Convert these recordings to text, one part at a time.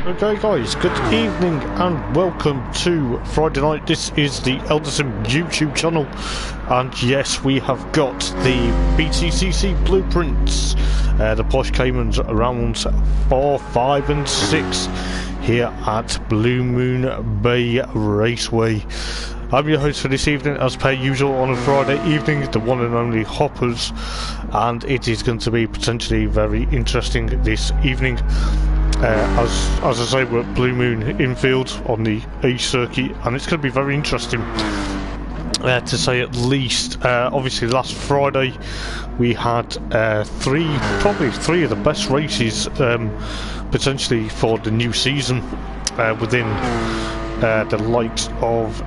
Okay guys, good evening and welcome to Friday night. This is the Eldar YouTube channel, and yes, we have got the BTCC blueprints, the Porsche Caymans rounds 4, 5 and 6 here at Blue Moon Bay Raceway. I'm your host for this evening, as per usual on a Friday evening, the one and only Hoppers, and it is going to be potentially very interesting this evening. As I say, we're at Blue Moon Infield on the A circuit, and it's going to be very interesting, to say at least. Obviously last Friday we had probably three of the best races potentially for the new season, within the likes of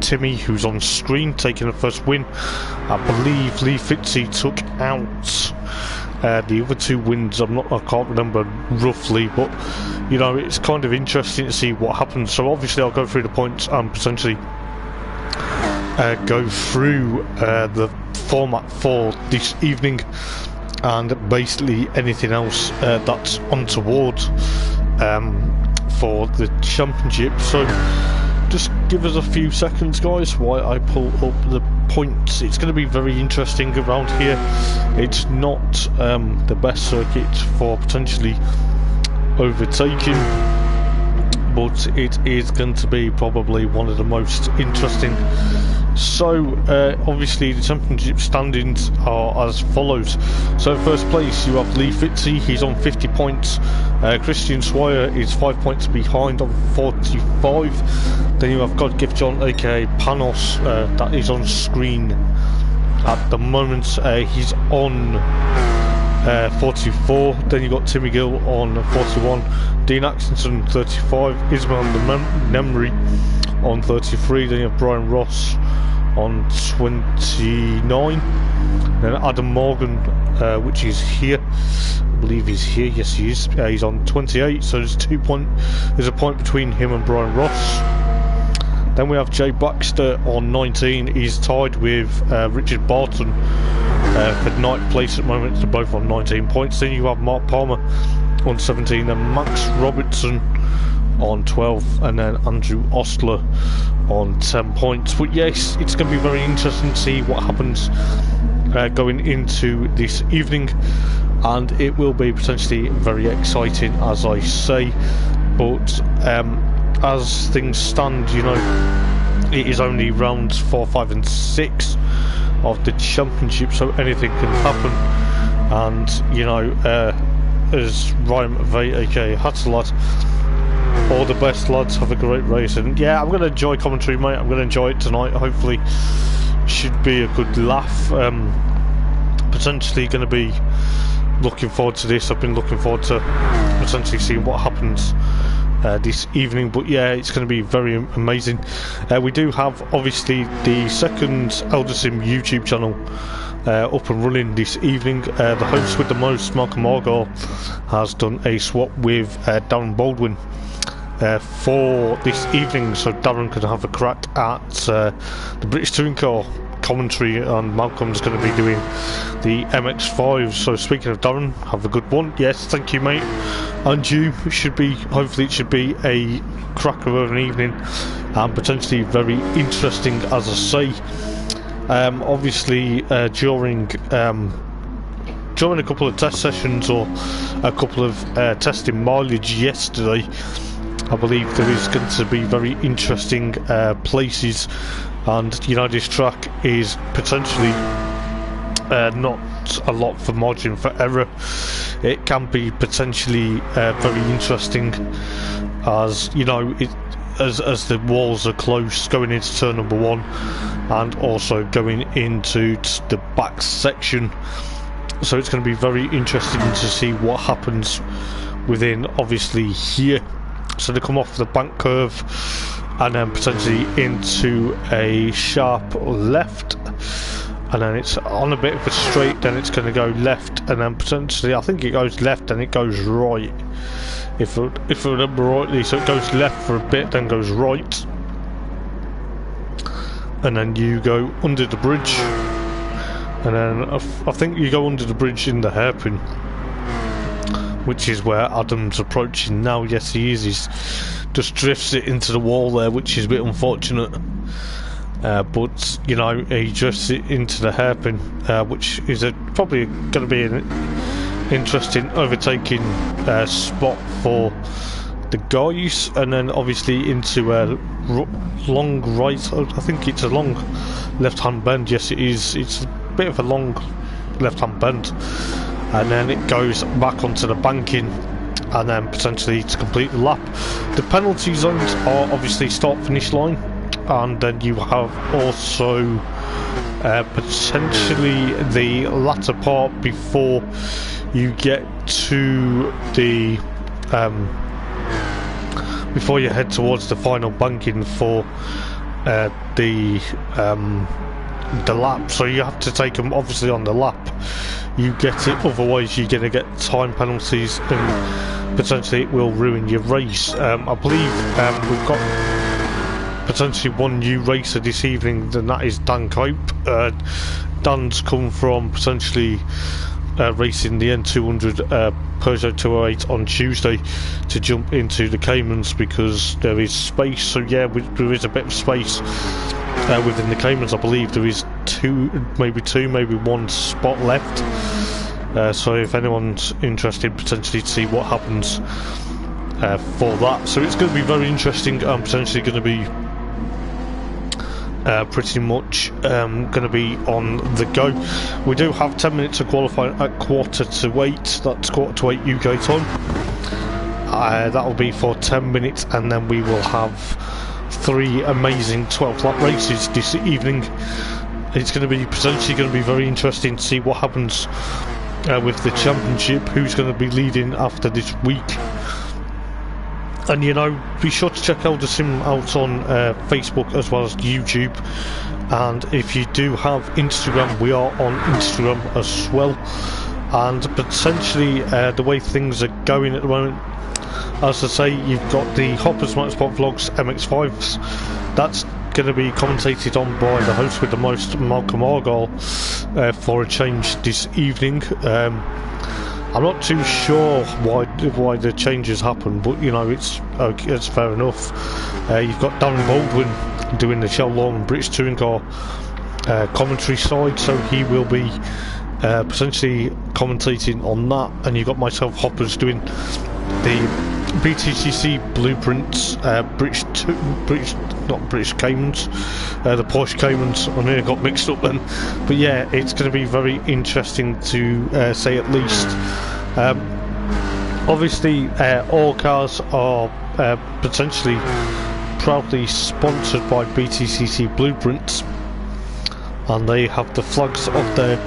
Timmy, who's on screen, taking the first win. I believe Lee Fitzy took out the other two wins. I can't remember roughly, but you know, it's kind of interesting to see what happens. So obviously I'll go through the points and potentially go through the format for this evening, and basically anything else that's untoward for the championship. So just give us a few seconds guys while I pull up the points. It's going to be very interesting around here. It's not the best circuit for potentially overtaking, but it is going to be probably one of the most interesting. So obviously the championship standings are as follows. So first place you have Lee Fitzy, he's on 50 points. Christian Swire is 5 points behind on 45. Then you have God Gift John, aka Panos, that is on screen at the moment. He's on 44. Then you got Timmy Gill on 41, Dean Atkinson 35, Ismail Nemri on 33. Then you have Brian Ross on 29. Then Adam Morgan, which is here, I believe he's here, yes he is, he's on 28, so there's a point between him and Brian Ross. Then we have Jay Baxter on 19, he's tied with Richard Barton for ninth place at the moment. They're both on 19 points. Then you have Mark Palmer on 17, then Max Robertson on 12, and then Andrew Ostler on 10 points. But yes, it's going to be very interesting to see what happens going into this evening, and it will be potentially very exciting, as I say. But as things stand, you know, it is only rounds 4, 5 and 6 of the championship, so anything can happen. And you know, as Ryan McVeigh, aka Hatsalad, all the best lads, have a great race. And yeah, I'm going to enjoy commentary, mate. I'm going to enjoy it tonight. Hopefully should be a good laugh. Potentially going to be looking forward to this. I've been looking forward to potentially seeing what happens this evening. But yeah, it's going to be very amazing. We do have obviously the second Eldar YouTube channel up and running this evening. The host with the most, Malcolm Argyle, has done a swap with Darren Baldwin for this evening, so Darren can have a crack at the British Touring Car commentary, and Malcolm's going to be doing the MX-5. So speaking of Darren, have a good one. Yes, thank you mate, and you. Hopefully it should be a cracker of an evening, and potentially very interesting, as I say. Obviously during a couple of test sessions, or a couple of testing mileage yesterday, I believe there is going to be very interesting places, and you know, this track is potentially not a lot for margin for error. It can be potentially very interesting, as you know, as the walls are close going into turn number 1, and also going into the back section. So it's going to be very interesting to see what happens within, obviously, here. So they come off the bank curve and then potentially into a sharp left, and then it's on a bit of a straight, then it's going to go left, and then potentially, I think it goes left and it goes right, if I remember rightly. So it goes left for a bit, then goes right, and then you go under the bridge, and then I think you go under the bridge in the hairpin, which is where Adam's approaching now. Yes, he is. He's just drifts it into the wall there, which is a bit unfortunate. But you know, he drifts it into the hairpin, which is probably going to be an interesting overtaking spot for the guys. And then obviously into a long right. I think it's a long left-hand bend. Yes, it is. It's a bit of a long left-hand bend, and then it goes back onto the banking, and then potentially to complete the lap. The penalty zones are obviously start-finish line, and then you have also potentially the latter part before you get to the before you head towards the final banking for the lap. So you have to take them obviously on the lap. You get it, otherwise you're going to get time penalties, and potentially it will ruin your race. I believe we've got potentially one new racer this evening, and that is Dan Cope. Dan's come from potentially racing the N200 Peugeot 208 on Tuesday to jump into the Caymans because there is space. So yeah, there is a bit of space within the Caymans. I believe there is maybe one spot left. So if anyone's interested potentially to see what happens for that, so it's going to be very interesting. I'm potentially going to be pretty much going to be on the go. We do have 10 minutes to qualify at 7:45. That's 7:45 UK time. That will be for 10 minutes, and then we will have 3 amazing 12 lap races this evening. It's going to be potentially going to be very interesting to see what happens with the championship, who's going to be leading after this week. And you know, be sure to check Eldar Sim out on Facebook as well as YouTube. And if you do have Instagram, we are on Instagram as well. And potentially the way things are going at the moment, as I say, you've got the Hoppers Motorsport Vlogs MX5s. That's going to be commentated on by the host with the most, Malcolm Argyle, for a change this evening. I'm not too sure why the changes happen, but you know, it's fair enough. You've got Darren Baldwin doing the Shell Lawn British Touring Car commentary side, so he will be potentially commentating on that, and you've got myself, Hoppers, doing the BTCC Blueprints, not British Caymans, the Porsche Caymans. I nearly got mixed up then, but yeah, it's going to be very interesting to say at least. Obviously, all cars are potentially proudly sponsored by BTCC Blueprints, and they have the flags of their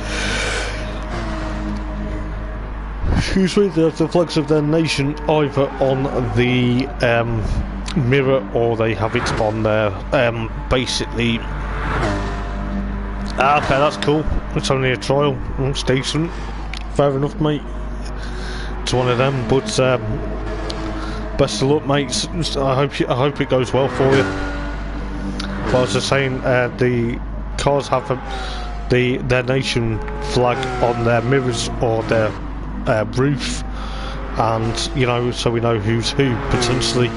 they have the flags of their nation either on the mirror, or they have it on their basically. Okay, that's cool. It's only a trial. It's decent. Fair enough, mate. It's one of them. But best of luck, mates. I hope it goes well for you. But as I was saying, the cars have their nation flag on their mirrors or their roof, and you know, so we know who's who potentially.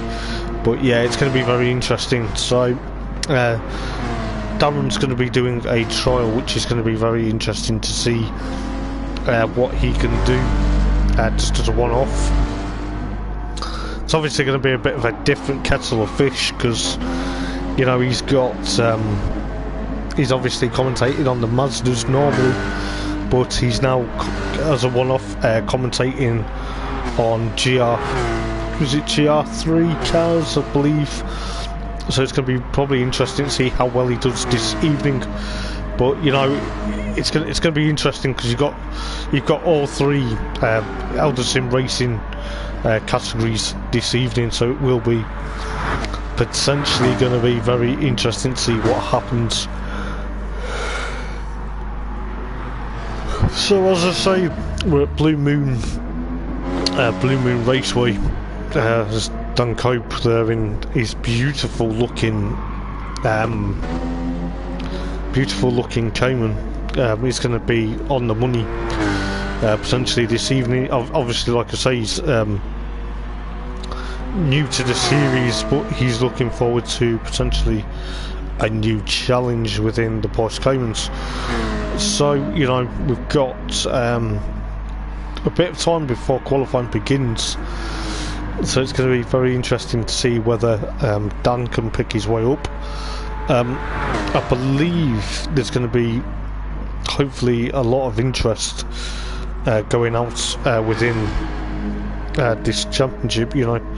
But yeah, it's going to be very interesting. So Darren's going to be doing a trial, which is going to be very interesting to see what he can do just as a one-off. It's obviously going to be a bit of a different kettle of fish, because you know, he's obviously commentated on the Mazdas normally, but he's now as a one-off commentating on GR3 cars, I believe. So it's going to be probably interesting to see how well he does this evening. But you know, it's going to be interesting because you've got all 3 Eldar Sim racing categories this evening, so it will be potentially going to be very interesting to see what happens. So as I say, we're at Blue Moon Raceway. There's Dan Cope there in his beautiful looking Cayman. He's going to be on the money potentially this evening. Obviously, like I say, he's new to the series, but he's looking forward to potentially a new challenge within the Porsche Caymans. So, you know, we've got a bit of time before qualifying begins, so it's going to be very interesting to see whether Dan can pick his way up. I believe there's going to be hopefully a lot of interest going out within this championship. You know,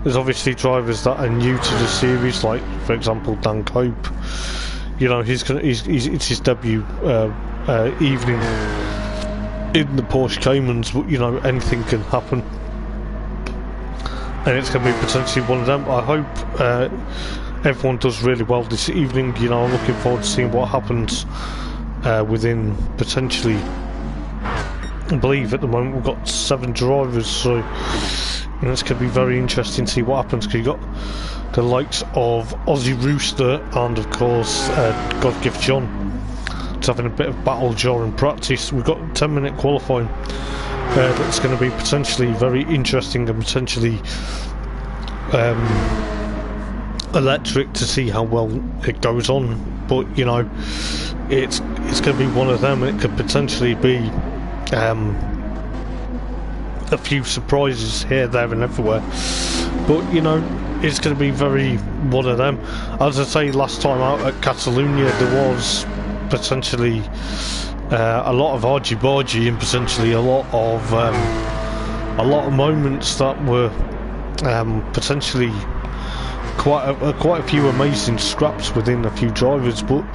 there's obviously drivers that are new to the series, like for example Dan Cope. You know, it's his debut evening in the Porsche Caymans, but you know, anything can happen, and it's going to be potentially one of them. I hope everyone does really well this evening. You know, I'm looking forward to seeing what happens within potentially, I believe at the moment we've got 7 drivers, so you know, it's going to be very interesting to see what happens, because you've got the likes of Aussie Rooster and of course God Give John. It's having a bit of battle during practice. We've got 10-minute qualifying that's going to be potentially very interesting and potentially electric to see how well it goes on. But you know, it's going to be one of them. It could potentially be a few surprises here, there and everywhere, but you know, it's going to be very one of them. As I say, last time out at Catalonia there was potentially a lot of argy-bargy and potentially a lot of moments that were potentially quite a few amazing scraps within a few drivers. But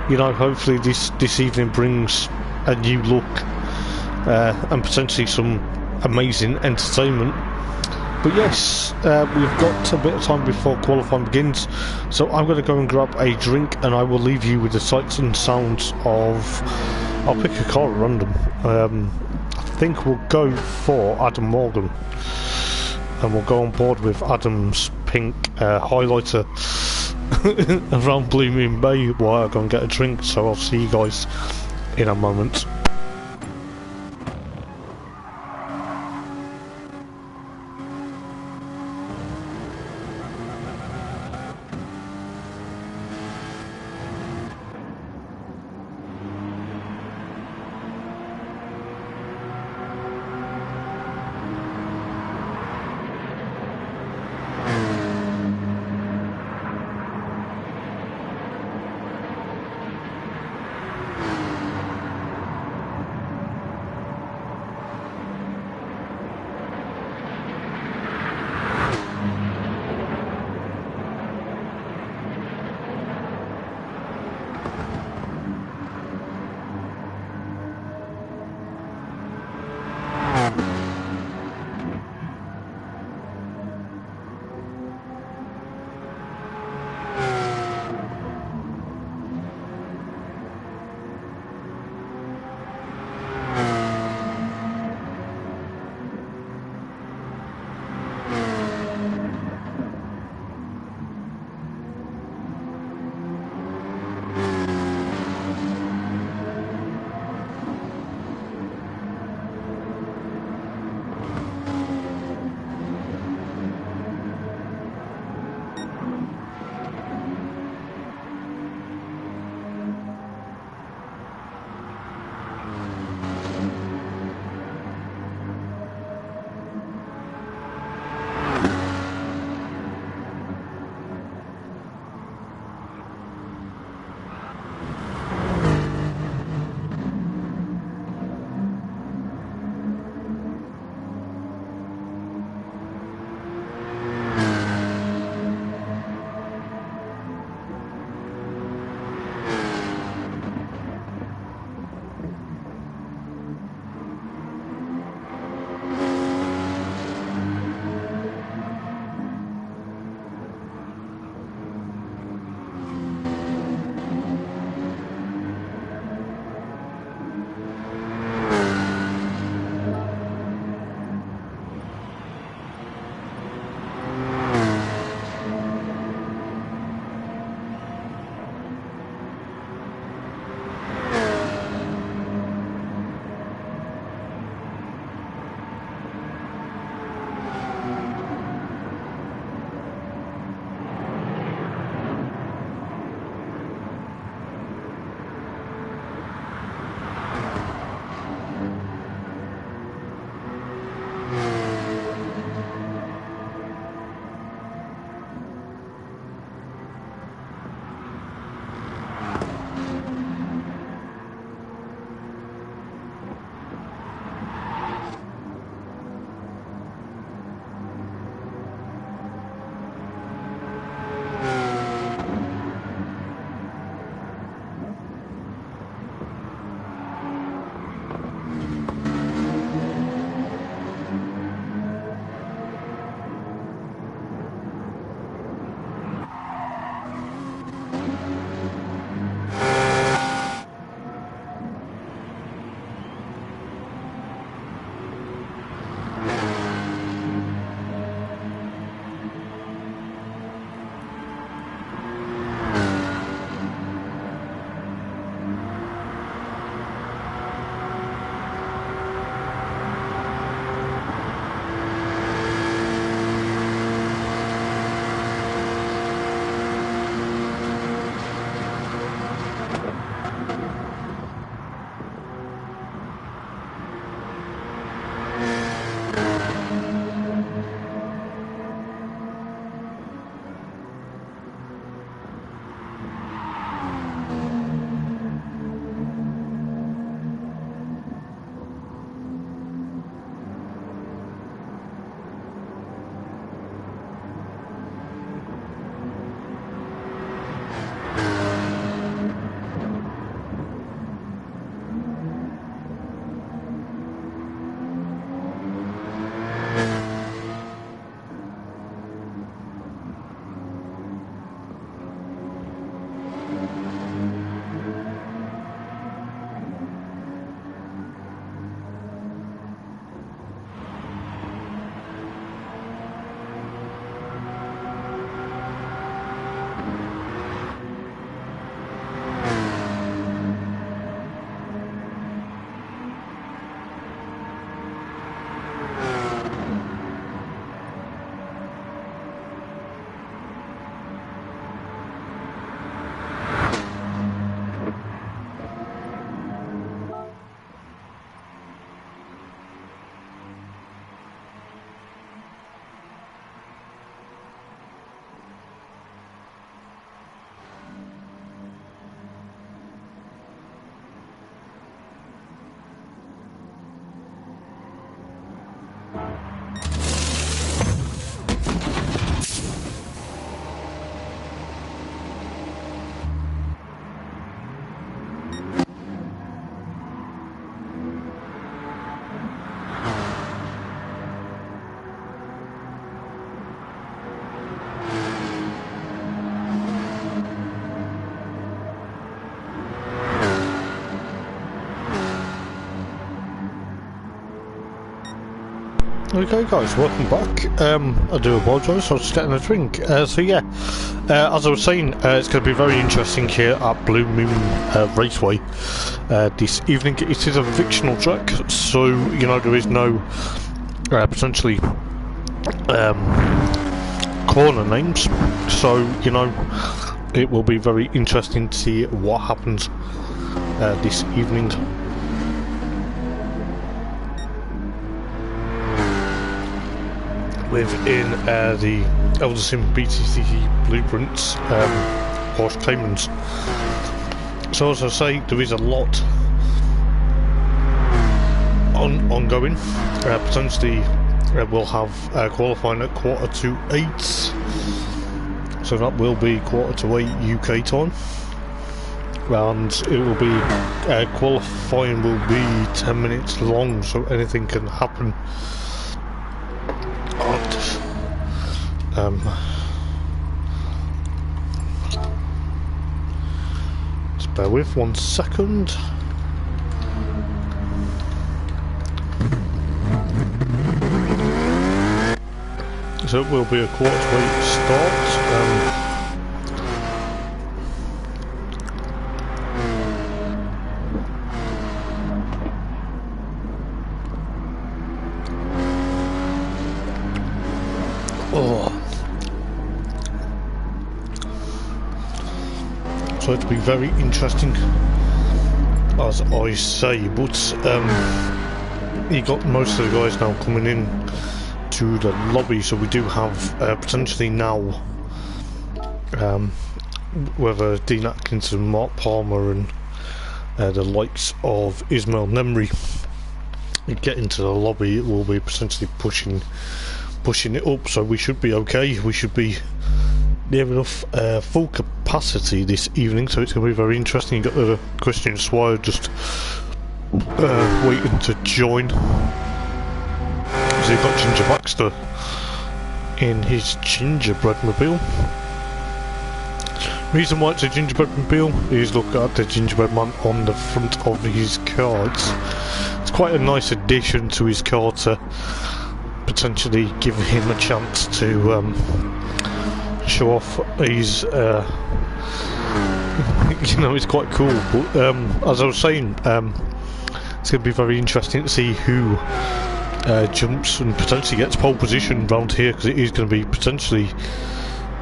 you know, hopefully this evening brings a new look and potentially some amazing entertainment. But yes, we've got a bit of time before qualifying begins, so I'm going to go and grab a drink and I will leave you with the sights and sounds of... I'll pick a car at random. I think we'll go for Adam Morgan, and we'll go on board with Adam's pink highlighter around Blue Moon Bay while I go and get a drink. So I'll see you guys in a moment. Okay guys, welcome back. I do apologise, I was just getting a drink. So yeah, as I was saying, it's going to be very interesting here at Blue Moon Raceway this evening. It is a fictional track, so you know there is no potentially corner names, so you know it will be very interesting to see what happens this evening. Within the Eldar BTCC blueprints, Porsche Caymans. So as I say, there is a lot ongoing. Potentially, we'll have qualifying at 7:45, so that will be 7:45 UK time, and it will be qualifying will be 10 minutes long, so anything can happen. Just bear with 1 second. So it will be a 7:45 start. So it'll be very interesting, as I say, but you got most of the guys now coming in to the lobby, so we do have potentially now whether Dean Atkinson, Mark Palmer and the likes of Ismail Nemri get into the lobby. It will be potentially pushing it up, so we should be okay. We should be near enough full capacity this evening, so it's going to be very interesting. You've got the Christian Swire just waiting to join. So you've got Ginger Baxter in his gingerbread mobile. Reason why it's a gingerbread mobile is look at the gingerbread man on the front of his cards. It's quite a nice addition to his car to potentially give him a chance to show off his you know, it's quite cool. But as I was saying, it's going to be very interesting to see who jumps and potentially gets pole position round here, because it is going to be potentially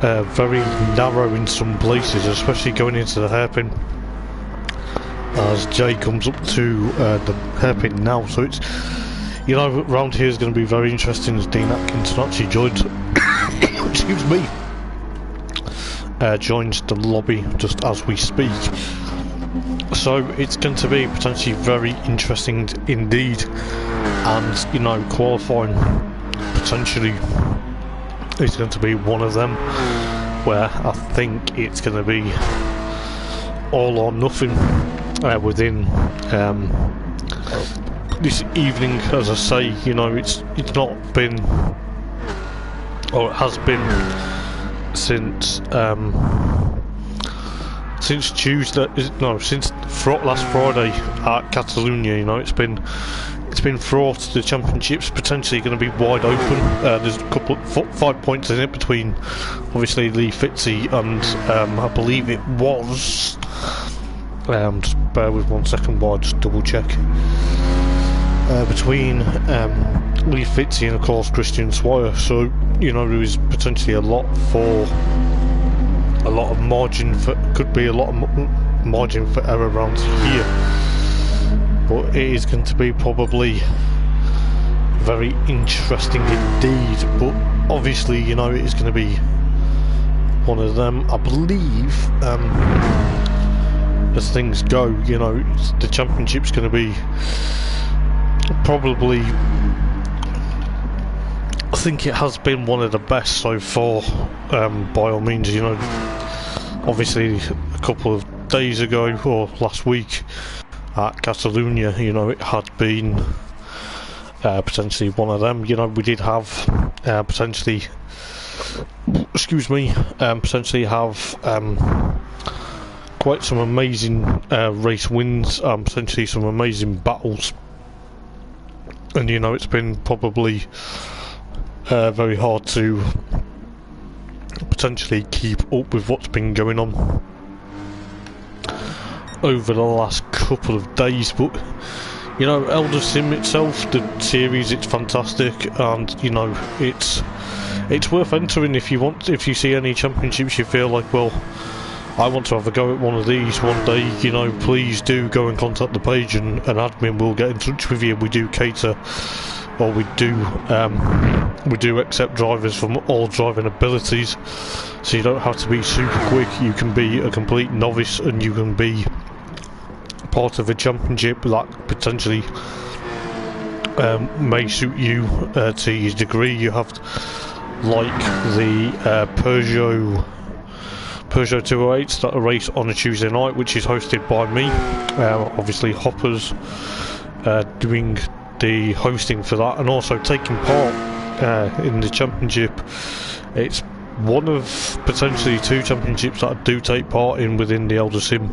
very narrow in some places, especially going into the hairpin, as Jay comes up to the hairpin now. So it's, you know, round here is going to be very interesting as Dean Atkinson actually joins excuse me, joins the lobby just as we speak. So it's going to be potentially very interesting indeed, and you know, qualifying potentially is going to be one of them where I think it's going to be all or nothing within this evening. As I say, you know, it's not been, or it has been since Tuesday, no, since last Friday at Catalonia. You know, it's been fraught. The championship's potentially going to be wide open. There's a couple of 5 points in it between, obviously, Lee Fitzy and I believe it was. Just bear with 1 second while I just double check. Between Lee Fitzy and of course Christian Swire. So you know, there is potentially a lot of margin for, could be a lot of margin for error around here, but it is going to be probably very interesting indeed. But obviously, you know, it is going to be one of them, I believe, as things go. You know, the championship's going to be probably, I think it has been one of the best so far, by all means. You know, obviously a couple of days ago or last week at Catalonia, you know, it had been potentially one of them. You know, we did have potentially, excuse me, potentially have quite some amazing race wins, potentially some amazing battles and you know it's been probably very hard to potentially keep up with what's been going on over the last couple of days. But you know, Eldar Sim itself, the series, it's fantastic, and you know it's worth entering if you want. If you see any championships you feel like, well, I want to have a go at one of these one day, you know, please do go and contact the page, and an admin will get in touch with you. We do cater, or we do accept drivers from all driving abilities, so you don't have to be super quick. You can be a complete novice, and you can be part of a championship that potentially may suit you to your degree. You have like the Peugeot 208s that are race on a Tuesday night, which is hosted by me. Obviously Hopper's doing the hosting for that, and also taking part in the championship. It's one of potentially 2 championships that I do take part in within the Eldar Sim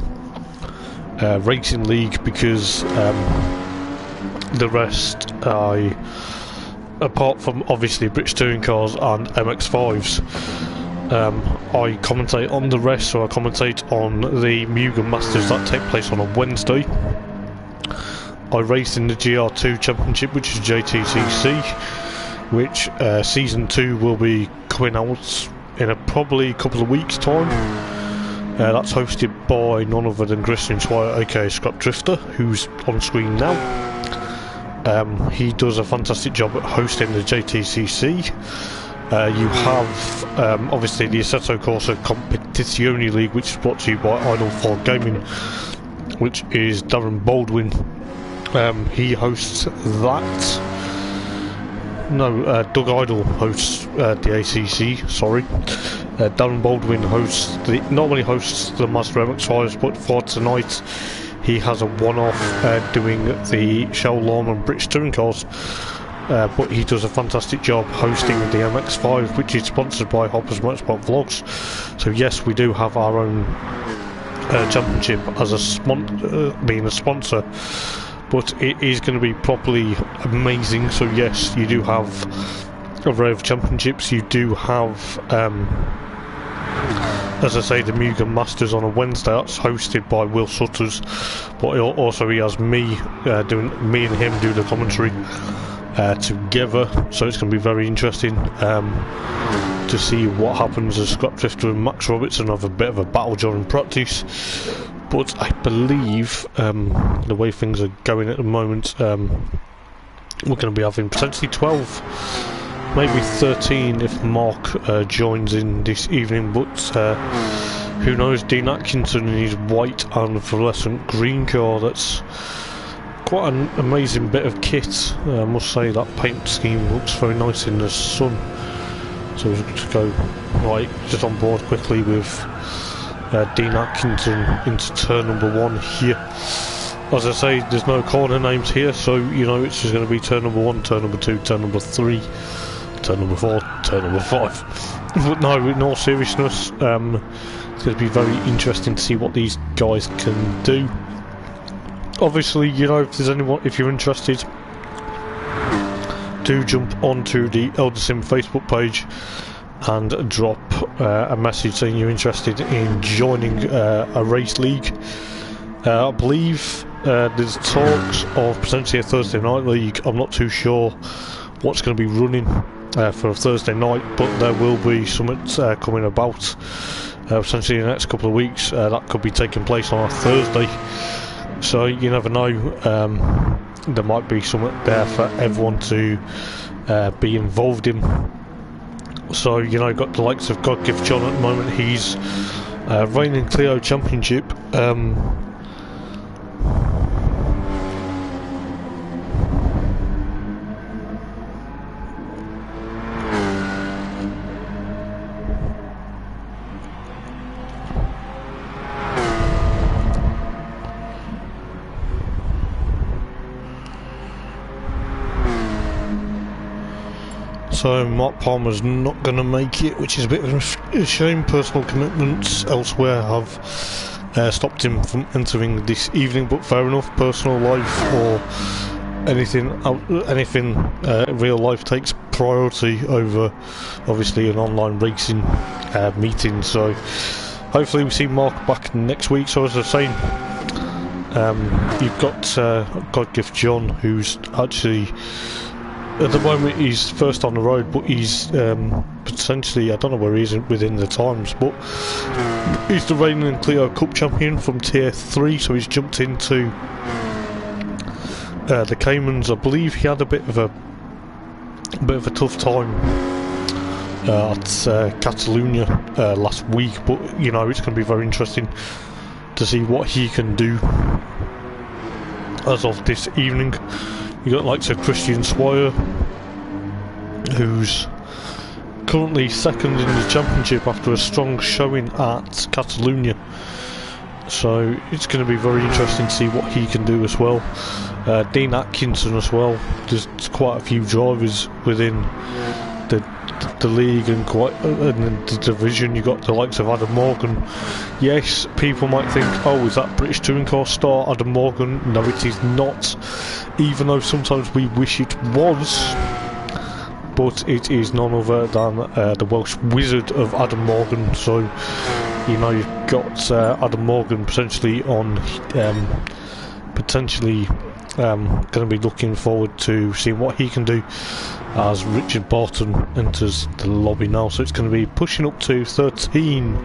racing league, because the rest, apart from obviously British touring cars and MX5s, I commentate on the rest. So I commentate on the Mugen Masters that take place on a Wednesday. I race in the GR2 Championship, which is JTCC, which Season 2 will be coming out in probably a couple of weeks' time. That's hosted by none other than Christian Swire, aka Scrap Drifter, who's on screen now. He does a fantastic job at hosting the JTCC. You have obviously the Assetto Corsa Competizione League, which is brought to you by Idle 4 Gaming, which is Darren Baldwin. He hosts that. No, Doug Idle hosts the ACC, sorry. Darren Baldwin normally hosts the Master MX5s, but for tonight he has a one-off doing the Shell Lawman British Touring Cars. But he does a fantastic job hosting the MX5, which is sponsored by Hopper's Motorsport Vlogs. So yes, we do have our own championship as being a sponsor, but it is going to be properly amazing. So yes, you do have a array of championships. You do have, as I say, the Mugen Masters on a Wednesday. That's hosted by Will Sutters, but also he has me and him do the commentary together, so it's going to be very interesting to see what happens as Scrap Drifter and Max Robertson have a bit of a battle during practice. But I believe the way things are going at the moment, we're going to be having potentially 12, maybe 13 if Mark joins in this evening. But who knows? Dean Atkinson in his white and fluorescent green car, that's quite an amazing bit of kit. I must say that paint scheme looks very nice in the sun. So we'll just go just on board quickly with Dean Atkinson into turn number 1 here. As I say, there's no corner names here, so you know it's just going to be turn number 1, turn number 2, turn number 3, turn number 4, turn number 5. But no, in all seriousness, it's going to be very interesting to see what these guys can do. Obviously, you know, if you're interested, do jump onto the Eldar Sim Facebook page and drop a message saying you're interested in joining a race league. I believe there's talks of potentially a Thursday night league. I'm not too sure what's going to be running for a Thursday night, but there will be something coming about potentially in the next couple of weeks. That could be taking place on a Thursday. So you never know, there might be something there for everyone to be involved in. So, you know, got the likes of God Gift John at the moment. He's reigning Clio Championship. So Mark Palmer's not going to make it, which is a bit of a shame. Personal commitments elsewhere have stopped him from entering this evening, but fair enough. Personal life or anything real life takes priority over obviously an online racing meeting. So hopefully we see Mark back next week. So as I was saying, you've got Godgift John, who's actually at the moment he's first on the road, but he's potentially, I don't know where he is within the times, but he's the reigning Clio Cup champion from Tier 3, so he's jumped into the Caymans. I believe he had a bit of a tough time at Catalonia last week, but you know, it's going to be very interesting to see what he can do as of this evening. You got likes of Christian Swire, who's currently second in the championship after a strong showing at Catalonia. So it's going to be very interesting to see what he can do as well. Dean Atkinson as well. There's quite a few drivers within the league and the division. You got the likes of Adam Morgan. Yes, people might think, oh, is that British Touring Car star Adam Morgan? No, it is not, even though sometimes we wish it was. But it is none other than the Welsh Wizard of Adam Morgan. So you know, you've got Adam Morgan potentially on going to be looking forward to seeing what he can do as Richard Barton enters the lobby now. So it's going to be pushing up to 13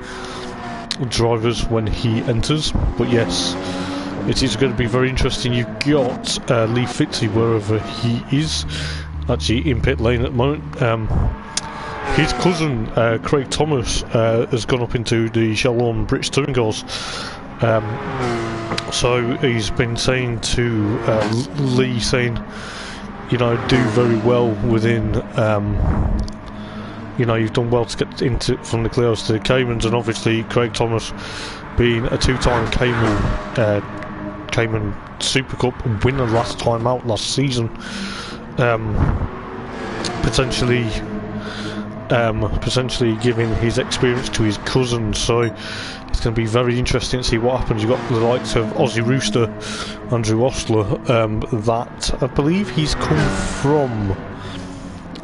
drivers when he enters. But yes, it is going to be very interesting. You've got Lee Fitzy, wherever he is, actually in pit lane at the moment. His cousin Craig Thomas has gone up into the Shelbourne British Touring Cars. So he's been saying to Lee, saying, you know, do very well within, you know, you've done well to get into from the Clios to the Caymans, and obviously Craig Thomas being a two-time Cayman Supercup winner last time out last season, potentially giving his experience to his cousin. So it's going to be very interesting to see what happens. You've got the likes of Aussie Rooster, Andrew Ostler, that I believe he's come from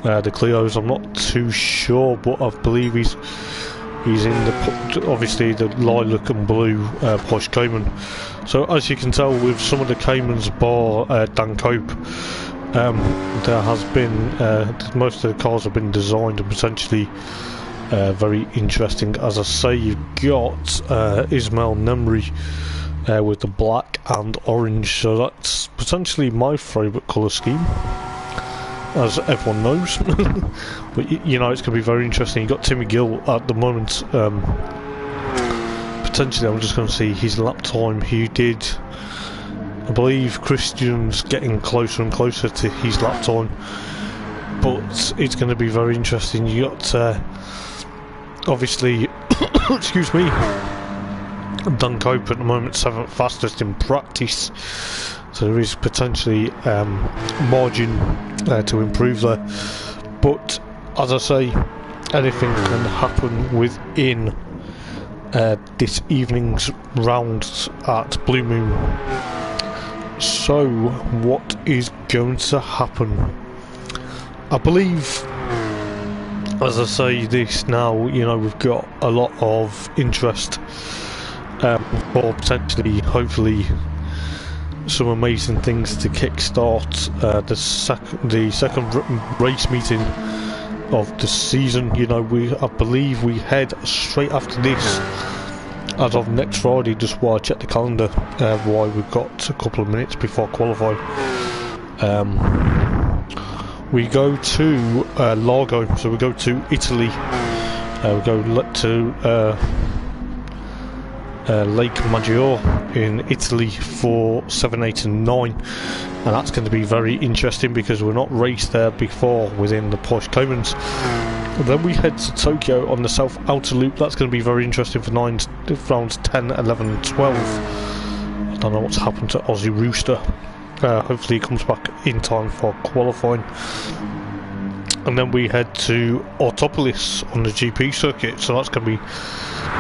the Clios. I'm not too sure, but I believe he's in the, obviously, the lilac and blue Porsche Cayman. So as you can tell with some of the Caymans bar Dan Cope, there has been most of the cars have been designed and potentially very interesting. As I say, you've got Ismail Nemri with the black and orange, so that's potentially my favourite colour scheme, as everyone knows. But you know, it's going to be very interesting. You've got Timmy Gill at the moment. Potentially, I'm just going to see his lap time. He did, I believe Christian's getting closer and closer to his lap time, but it's going to be very interesting. You got obviously excuse me, Dan Cope at the moment 7th fastest in practice, so there is potentially margin to improve there. But as I say, anything can happen within this evening's round at Blue Moon. So what is going to happen? I believe, as I say this now, you know, we've got a lot of interest for potentially, hopefully, some amazing things to kickstart the second race meeting of the season. You know, I believe we head straight after this, as of next Friday, just while I check the calendar, why we've got a couple of minutes before qualifying. We go to Largo, so we go to Italy. We go to Lake Maggiore in Italy for 7, 8 and 9, and that's going to be very interesting because we're not raced there before within the Porsche Caymans. Then we head to Tokyo on the South Outer Loop. That's going to be very interesting for rounds 10, 11 and 12. I don't know what's happened to Aussie Rooster. Hopefully he comes back in time for qualifying. and then we head to Autopolis on the GP circuit, so that's going to be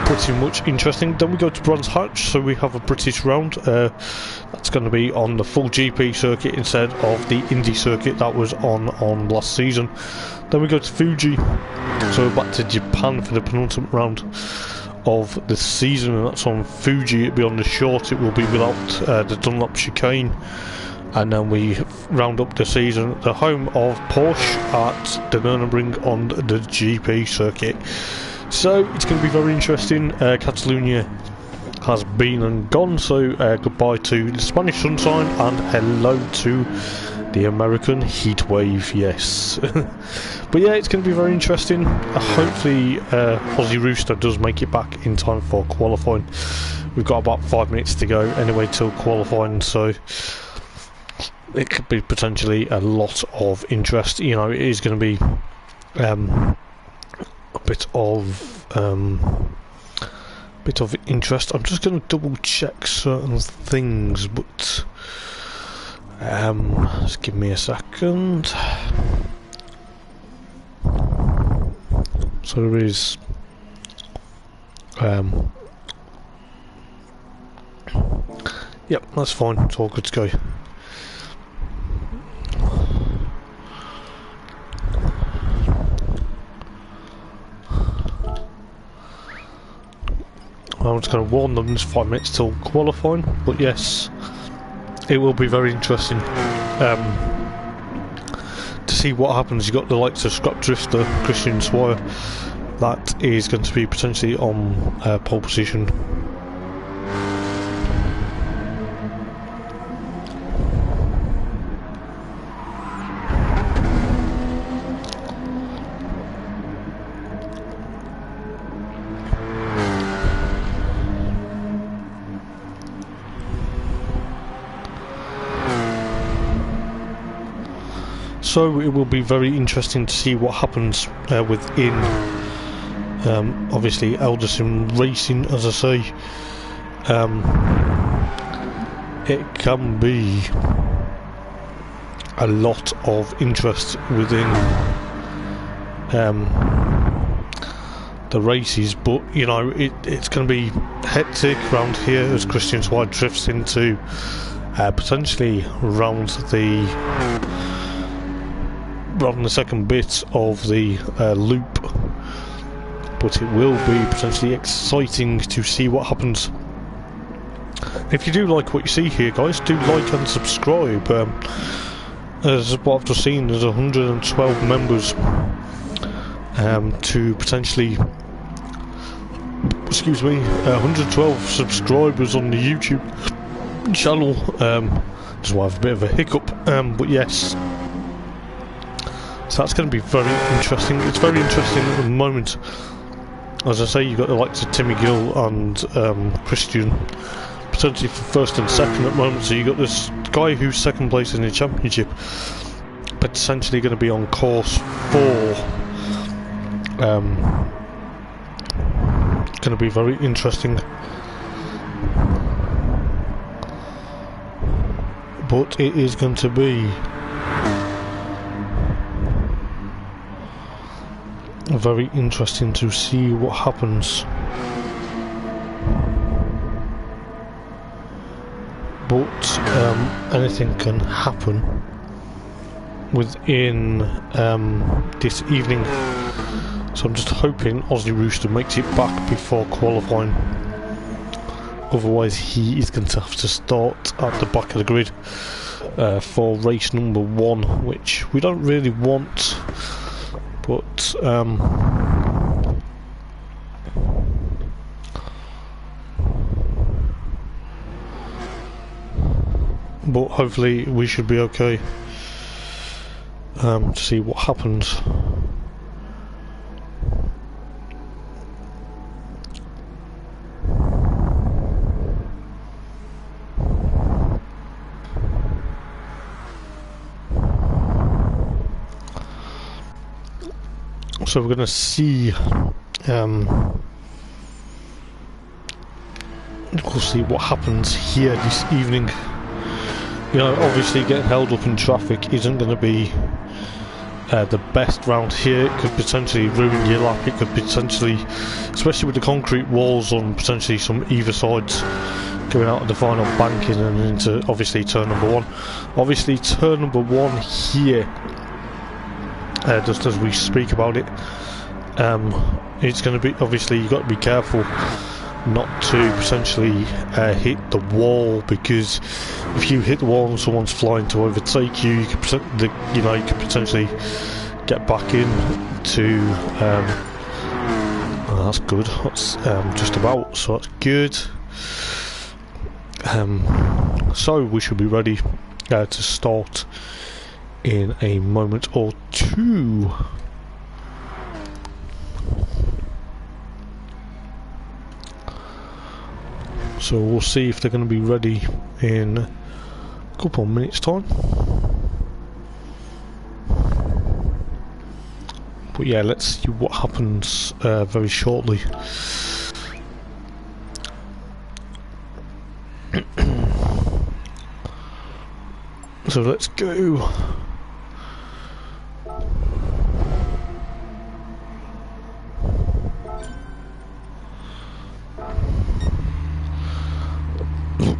pretty much interesting. Then we go to Brands Hatch, so we have a British round. That's going to be on the full GP circuit instead of the Indy circuit that was on last season. Then we go to Fuji, so we're back to Japan for the penultimate round of the season, and that's on Fuji. It'll be on the short, it will be without the Dunlop chicane. And then we round up the season at the home of Porsche at the Nürburgring on the GP circuit. So it's going to be very interesting. Catalonia has been and gone, so goodbye to the Spanish sunshine and hello to the American heatwave, yes. But yeah, it's going to be very interesting. Hopefully Aussie Rooster does make it back in time for qualifying. We've got about 5 minutes to go anyway till qualifying, so it could be potentially a lot of interest. You know, it is going to be a bit of interest. I'm just going to double check certain things, but just give me a second. So there is yep, that's fine, it's all good to go. I'm just going to warn them there's 5 minutes till qualifying, but yes, it will be very interesting to see what happens. You've got the likes of Scrap Drifter, Christian Swire, that is going to be potentially on pole position. So it will be very interesting to see what happens within, obviously, Eldar Racing, as I say. It can be a lot of interest within the races, but you know, it's going to be hectic around here as Christian Swire drifts into potentially round the second bit of the loop, but it will be potentially exciting to see what happens. If you do like what you see here, guys, do like and subscribe. As what I've just seen, there's 112 members to potentially, 112 subscribers on the YouTube channel. Just want to have a bit of a hiccup, but yes. So that's going to be very interesting. It's very interesting at the moment. As I say, you've got the likes of Timmy Gill and Christian, potentially for first and second at the moment. So you've got this guy who's second place in the championship, potentially going to be on course for. Going to be very interesting. But it is going to be very interesting to see what happens. But anything can happen within this evening. So I'm just hoping Aussie Rooster makes it back before qualifying. Otherwise he is going to have to start at the back of the grid for race number 1, which we don't really want. But hopefully we should be okay to see what happens. So we're going to see, we'll see what happens here this evening. You know, obviously getting held up in traffic isn't going to be the best round here. It could potentially ruin your lap. It could potentially, especially with the concrete walls on potentially some either sides, going out of the final banking and into obviously turn number 1. Obviously turn number 1 here, just as we speak about it, it's going to be, obviously you've got to be careful not to potentially hit the wall, because if you hit the wall and someone's flying to overtake you, you could potentially get back in to well, that's good, that's just about, so that's good. So we should be ready to start in a moment or two. So we'll see if they're going to be ready in a couple of minutes time. But yeah, let's see what happens very shortly. So let's go.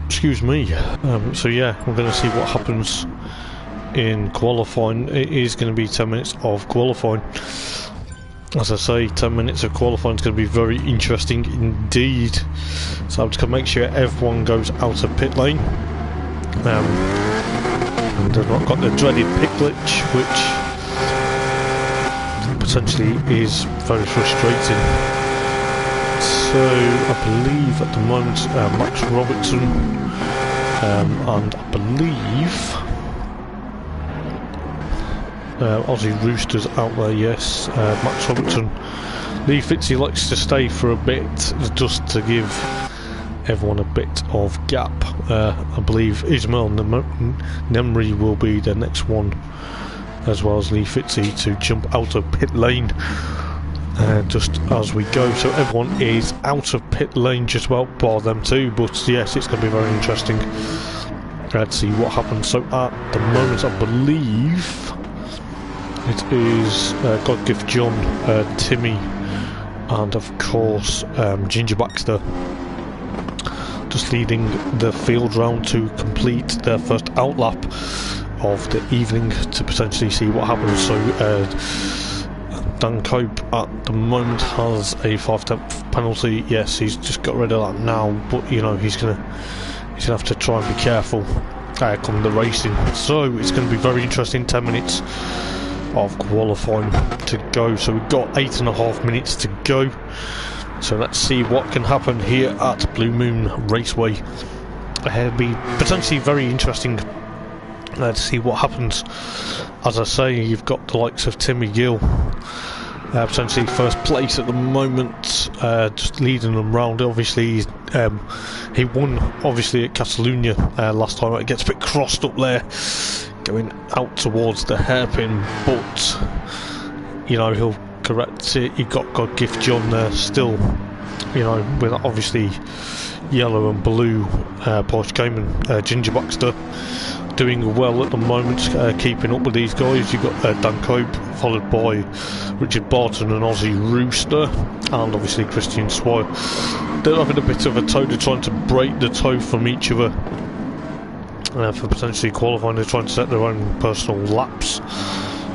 Excuse me. So yeah, we're going to see what happens in qualifying. It is going to be 10 minutes of qualifying. As I say, 10 minutes of qualifying is going to be very interesting indeed. So I'm just going to make sure everyone goes out of pit lane. And they've not got the dreaded pit glitch, which potentially is very frustrating. So I believe at the moment Max Robertson and I believe Aussie Rooster's out there, yes. Max Robertson. Lee Fitzy likes to stay for a bit just to give everyone a bit of gap. I believe Ismail Nemri will be the next one, as well as Lee Fitzy, to jump out of pit lane just as we go. So everyone is out of pit lane, just about, bar them too. But yes, it's going to be very interesting to see what happens. So at the moment, I believe it is God Gift John, Timmy, and of course Ginger Baxter, just leading the field round to complete their first outlap of the evening to potentially see what happens. So Dan Cope at the moment has a 5/10 penalty. Yes, he's just got rid of that now, but you know he's gonna have to try and be careful come the racing. So it's going to be very interesting. 10 minutes of qualifying to go. So we've got 8.5 minutes to go. So let's see what can happen here at Blue Moon Raceway. It'll be potentially very interesting to see what happens. As I say, you've got the likes of Timmy Gill, potentially first place at the moment, just leading them round. Obviously, he won obviously at Catalunya last time. It gets a bit crossed up there, going out towards the hairpin, but you know he'll correct it. You got God Gift John there still, you know, with obviously yellow and blue Porsche Cayman. Ginger Baxter doing well at the moment, keeping up with these guys. You've got Dan Cope, followed by Richard Barton and Aussie Rooster, and obviously Christian Swire. They're having a bit of a toe. They're trying to break the toe from each other for potentially qualifying. They're trying to set their own personal laps.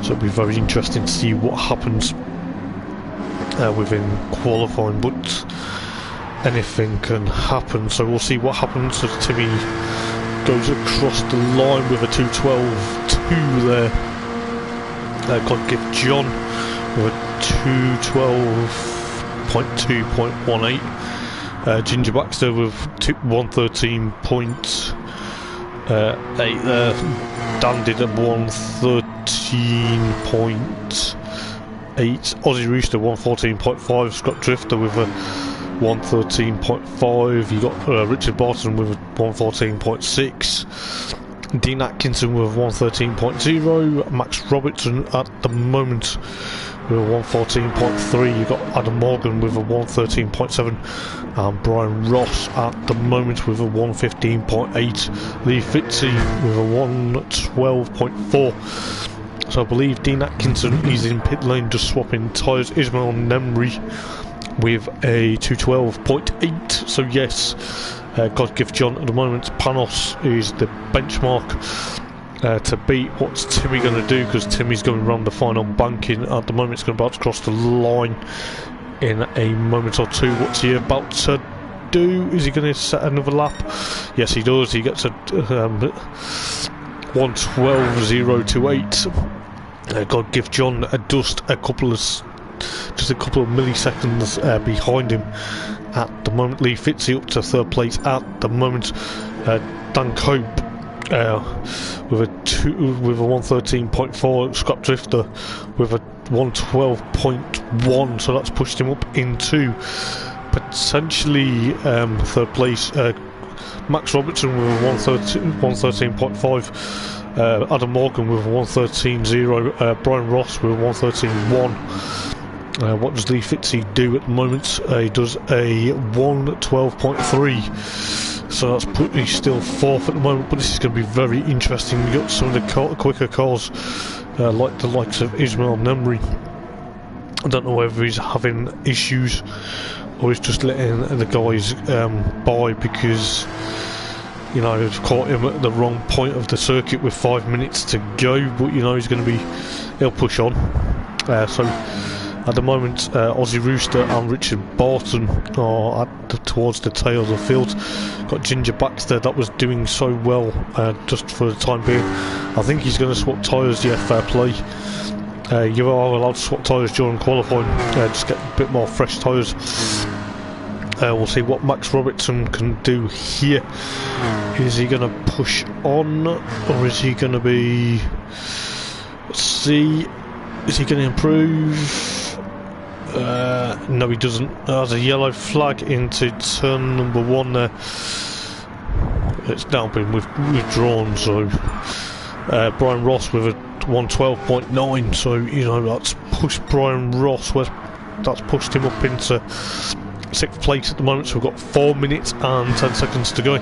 So it'll be very interesting to see what happens within qualifying, but anything can happen. So we'll see what happens as Timmy goes across the line with a 2:12.2 there. God Gift John with a 2:12.2.18. Ginger Baxter with 1:13.8 there. Dan did a 1:13.8. Aussie Rooster 1:14.5. Scott Drifter with a 1:13.5. You got Richard Barton with 1:14.6. Dean Atkinson with 1:13.0. Max Robertson at the moment with a 1:14.3. You got Adam Morgan with a 1:13.7, and Brian Ross at the moment with a 1:15.8. Lee Fitzy with a 1:12.4. So I believe Dean Atkinson is in pit lane just swapping tyres. Ismail Nemri with a 212.8. So yes, God give John at the moment. Panos is the benchmark to beat. What's Timmy going to do? Because Timmy's going around the final banking at the moment. It's going to about to cross the line in a moment or two. What's he about to do? Is he going to set another lap? Yes, he does. He gets a 1:12.028. God give John just a couple of milliseconds behind him at the moment. Lee Fitzy up to third place at the moment. Dan Cope with a 113.4. Scrap Drifter with a 112.1. So that's pushed him up into potentially third place. Max Robertson with a 113.5. Adam Morgan with a 113.0. Brian Ross with a 113.1. What does Lee Fitzy do at the moment? He does a 112.3. So that's he's still fourth at the moment, but this is going to be very interesting. We've got some of the quicker cars, like the likes of Ismail Nemri. I don't know whether he's having issues or he's just letting the guys by because, you know, they've caught him at the wrong point of the circuit with 5 minutes to go. But you know, he'll push on. So at the moment, Aussie Rooster and Richard Barton are towards the tail of the field. Got Ginger Baxter, that was doing so well just for the time being. I think he's going to swap tyres. Yeah, fair play. You are allowed to swap tyres during qualifying, just get a bit more fresh tyres. We'll see what Max Robertson can do here. Is he going to push on, or is he going to be... Let's see. Is he going to improve? No, he doesn't. There's a yellow flag into turn number 1 there. It's now been withdrawn, so Brian Ross with a 112.9. So, you know, that's pushed Brian Ross. That's pushed him up into 6th place at the moment. So we've got 4 minutes and 10 seconds to go.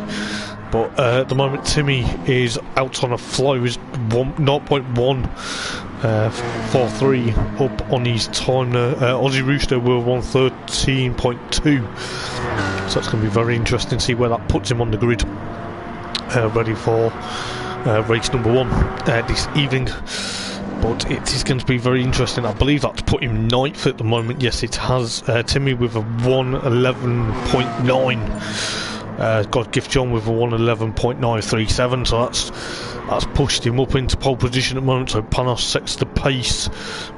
But at the moment, Timmy is out on a flow. He's 0.143 up on his time there. Aussie Rooster with 113.2. So that's going to be very interesting to see where that puts him on the grid. Ready for race number 1 this evening. But it is going to be very interesting. I believe that's put him 9th at the moment. Yes, it has. Timmy with a 111.9. God give John with a 111.937. So that's pushed him up into pole position at the moment. So Panos sets the pace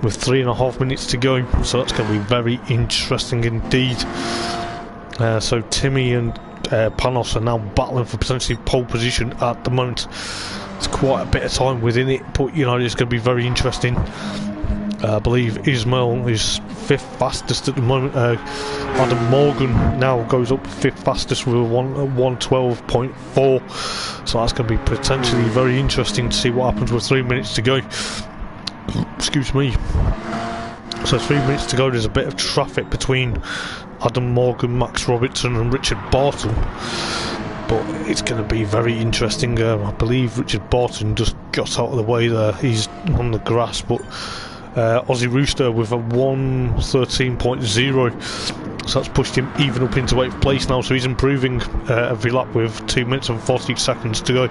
with 3.5 minutes to go. So that's going to be very interesting indeed. So Timmy and Panos are now battling for potentially pole position at the moment. It's quite a bit of time within it, but you know, it's going to be very interesting. I believe Ismail is 5th fastest at the moment. Adam Morgan now goes up 5th fastest with a 112.4. So that's going to be potentially very interesting to see what happens with 3 minutes to go. Excuse me. So 3 minutes to go. There's a bit of traffic between Adam Morgan, Max Robertson and Richard Barton. But it's going to be very interesting. I believe Richard Barton just got out of the way there. He's on the grass, but Aussie Rooster with a 113.0. So that's pushed him even up into 8th place now. So he's improving every lap with 2 minutes and 40 seconds to go.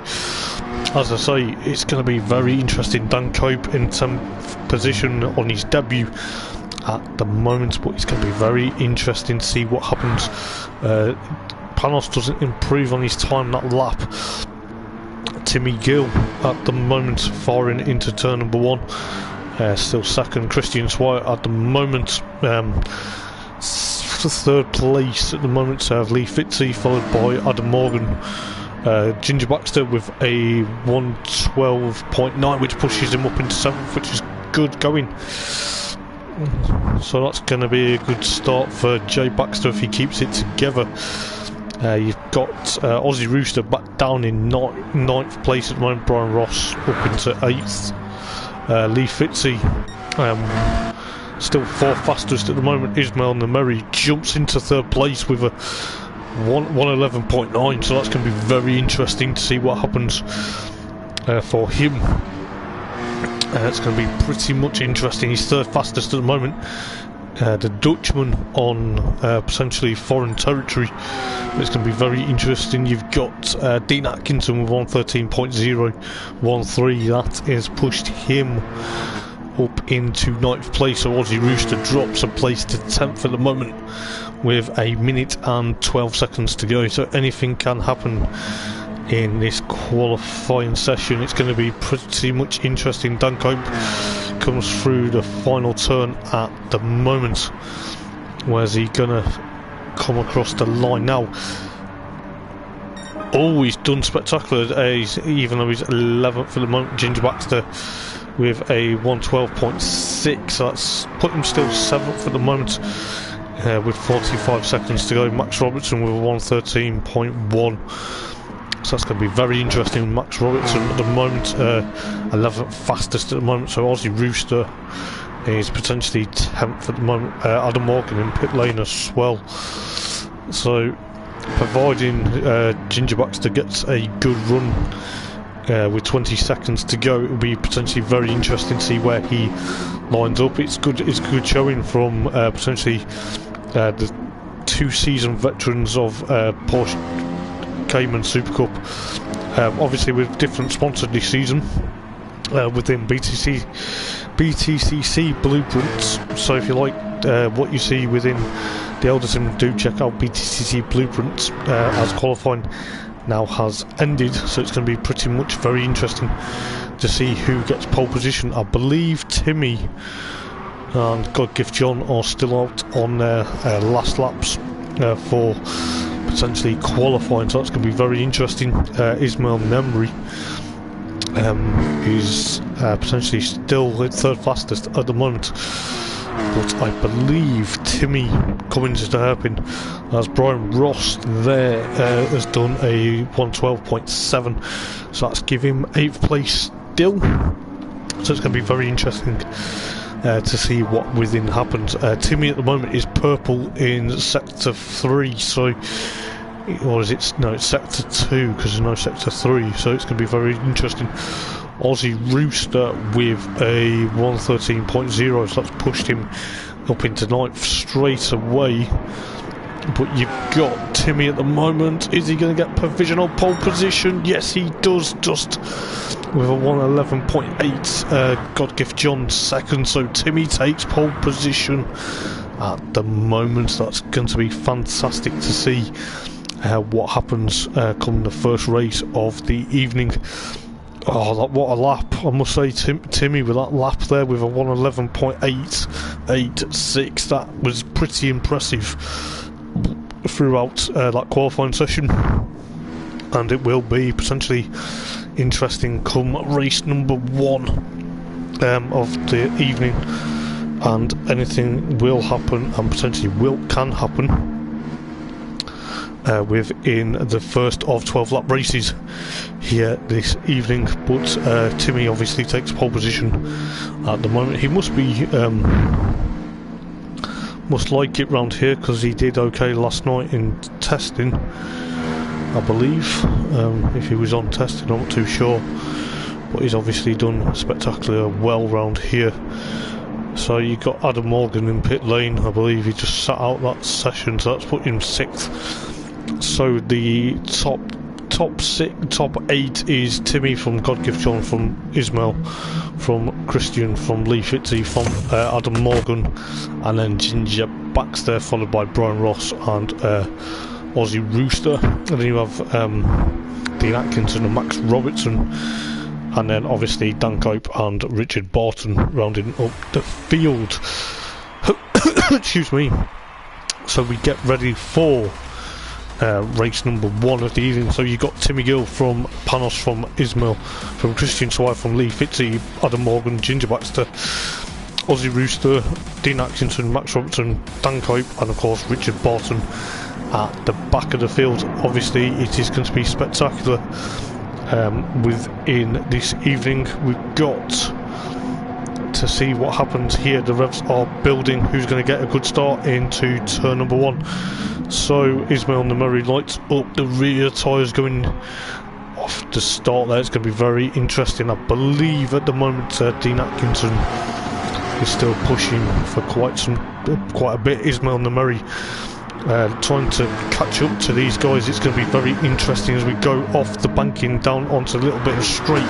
As I say, it's going to be very interesting. Dan Cope in 10th position on his debut at the moment, but it's going to be very interesting to see what happens. Panos doesn't improve on his time that lap. Timmy Gill at the moment firing into turn number 1. Still second. Christian Swire at the moment 3rd place at the moment. Lee Fitzy followed by Adam Morgan. Ginger Baxter with a 112.9, which pushes him up into 7th, which is good going. So that's going to be a good start for Jay Baxter if he keeps it together. You've got Aussie Rooster back down in 9th place at the moment. Brian Ross up into 8th. Lee Fitzy still 4th fastest at the moment. Ismail Nemeri jumps into 3rd place with a 111.9. So that's going to be very interesting to see what happens for him. It's going to be pretty much interesting. He's third fastest at the moment. The Dutchman on potentially foreign territory. It's going to be very interesting. You've got Dean Atkinson with 113.013. That has pushed him up into 9th place. So Aussie Rooster drops a place to 10th at the moment with 1 minute and 12 seconds to go. So anything can happen in this qualifying session. It's going to be pretty much interesting. Dan Cope comes through the final turn at the moment. Where's he gonna come across the line now? Always done spectacular, even though he's 11th for the moment. Ginger Baxter with a 112.6, that's put him still 7th at the moment with 45 seconds to go. Max Robertson with a 113.1. So that's going to be very interesting. Max Robertson at the moment, 11th fastest at the moment. So Aussie Rooster is potentially 10th at the moment. Adam Morgan in pit lane as well. So providing Ginger Baxter gets a good run with 20 seconds to go, it will be potentially very interesting to see where he lines up. It's good showing from potentially the 2 season veterans of Porsche Cayman Supercup, obviously with different sponsors this season within BTCC blueprints. So if you like what you see within the Eldar sim, do check out BTCC blueprints as qualifying now has ended. So it's going to be pretty much very interesting to see who gets pole position. I believe Timmy and God Gift John are still out on their last laps for potentially qualifying, so that's going to be very interesting. Ismail Nemri is potentially still third fastest at the moment, but I believe Timmy Cummins is the hairpin, as Brian Ross there has done a 112.7, so that's give him 8th place still. So it's going to be very interesting to see what within happens. Timmy at the moment is purple in sector 3, so, or is it, no, it's sector 2 because there's no sector 3, so it's going to be very interesting. Aussie Rooster with a 113.0, so that's pushed him up into 9th straight away. But you've got Timmy at the moment. Is he going to get provisional pole position? Yes, he does, just with a 111.8. God Gift John second, so Timmy takes pole position at the moment. That's going to be fantastic to see what happens come the first race of the evening. Oh, what a lap, I must say. Timmy with that lap there with a 111.886, that was pretty impressive throughout that qualifying session, and it will be potentially interesting come race number 1 of the evening, and anything will happen and potentially can happen within the first of 12 lap races here this evening. But Timmy obviously takes pole position at the moment. He must be must like it round here because he did okay last night in testing, I believe. If he was on testing, I'm not too sure, but he's obviously done spectacular well round here. So you got Adam Morgan in pit lane. I believe he just sat out that session, so that's put him 6th. So the top 8 is Timmy from God Gift John, from Ismail, from Christian, from Lee Fitzy, from Adam Morgan, and then Ginger Baxter, followed by Brian Ross and Aussie Rooster. And then you have Dean Atkinson and Max Robertson, and then obviously Dan Cope and Richard Barton rounding up the field. Excuse me. So we get ready for race number 1 of the evening. So you got Timmy Gill from Panos, from Ismail, from Christian Swire, from Lee Fitzy, Adam Morgan, Ginger Baxter, Aussie Rooster, Dean Atkinson, Max Robertson, Dan Cope, and of course Richard Barton at the back of the field. Obviously it is going to be spectacular within this evening. We've got to see what happens here. The revs are building. Who's going to get a good start into turn number 1? So Ismail Namuri lights up the rear tyres, going off the start there. It's going to be very interesting. I believe at the moment Dean Atkinson is still pushing for quite a bit. Ismail Nameri trying to catch up to these guys. It's going to be very interesting as we go off the banking down onto a little bit of straight.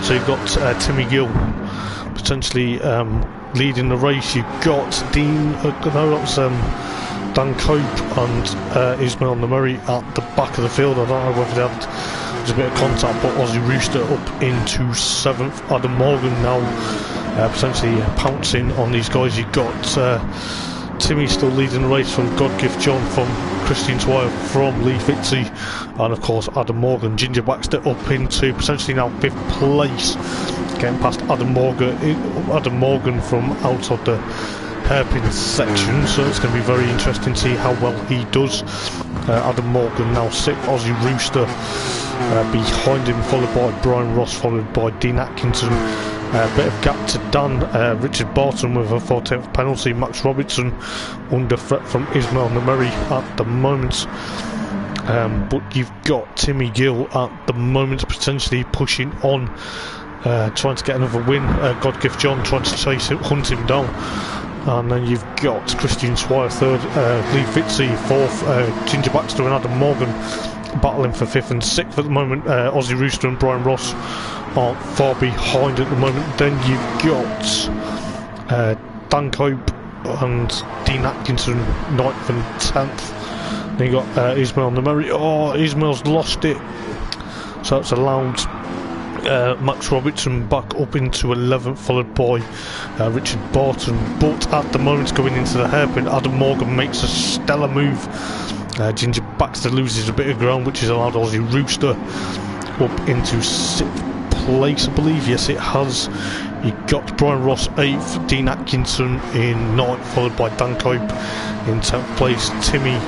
So you've got Timmy Gill potentially leading the race. You've got Dan Cope and Ismail Nameri at the back of the field. I don't know whether there's a bit of contact, but Aussie Rooster up into 7th. Adam Morgan now potentially pouncing on these guys. You've got Timmy still leading the race from God Gift John, from Christian Swire, from Lee Fitzy, and of course Adam Morgan. Ginger Baxter up into potentially now 5th place, getting past Adam Morgan from out of the hairpin section, so it's going to be very interesting to see how well he does. Adam Morgan now 6th, Aussie Rooster behind him, followed by Brian Ross, followed by Dean Atkinson. A bit of gap to Dan. Richard Barton with a 14th penalty. Max Robertson under threat from Ismail Nameri at the moment. But you've got Timmy Gill at the moment potentially pushing on, trying to get another win. God Gift John trying to chase him, hunt him down. And then you've got Christian Swire 3rd, Lee Fitzy 4th, Ginger Baxter and Adam Morgan battling for 5th and 6th at the moment. Aussie Rooster and Brian Ross aren't far behind at the moment. Then you've got Dan Cope and Dean Atkinson 9th and 10th. Then you've got Ismail Nameri. Oh, Ismail's lost it, so it's allowed Max Robertson back up into 11th, followed by Richard Barton. But at the moment, going into the hairpin, Adam Morgan makes a stellar move. Ginger Baxter loses a bit of ground, which has allowed Aussie Rooster up into 6th place, I believe. Yes, it has. You got Brian Ross 8th, Dean Atkinson in 9th, followed by Dan Cope in 10th place. Timmy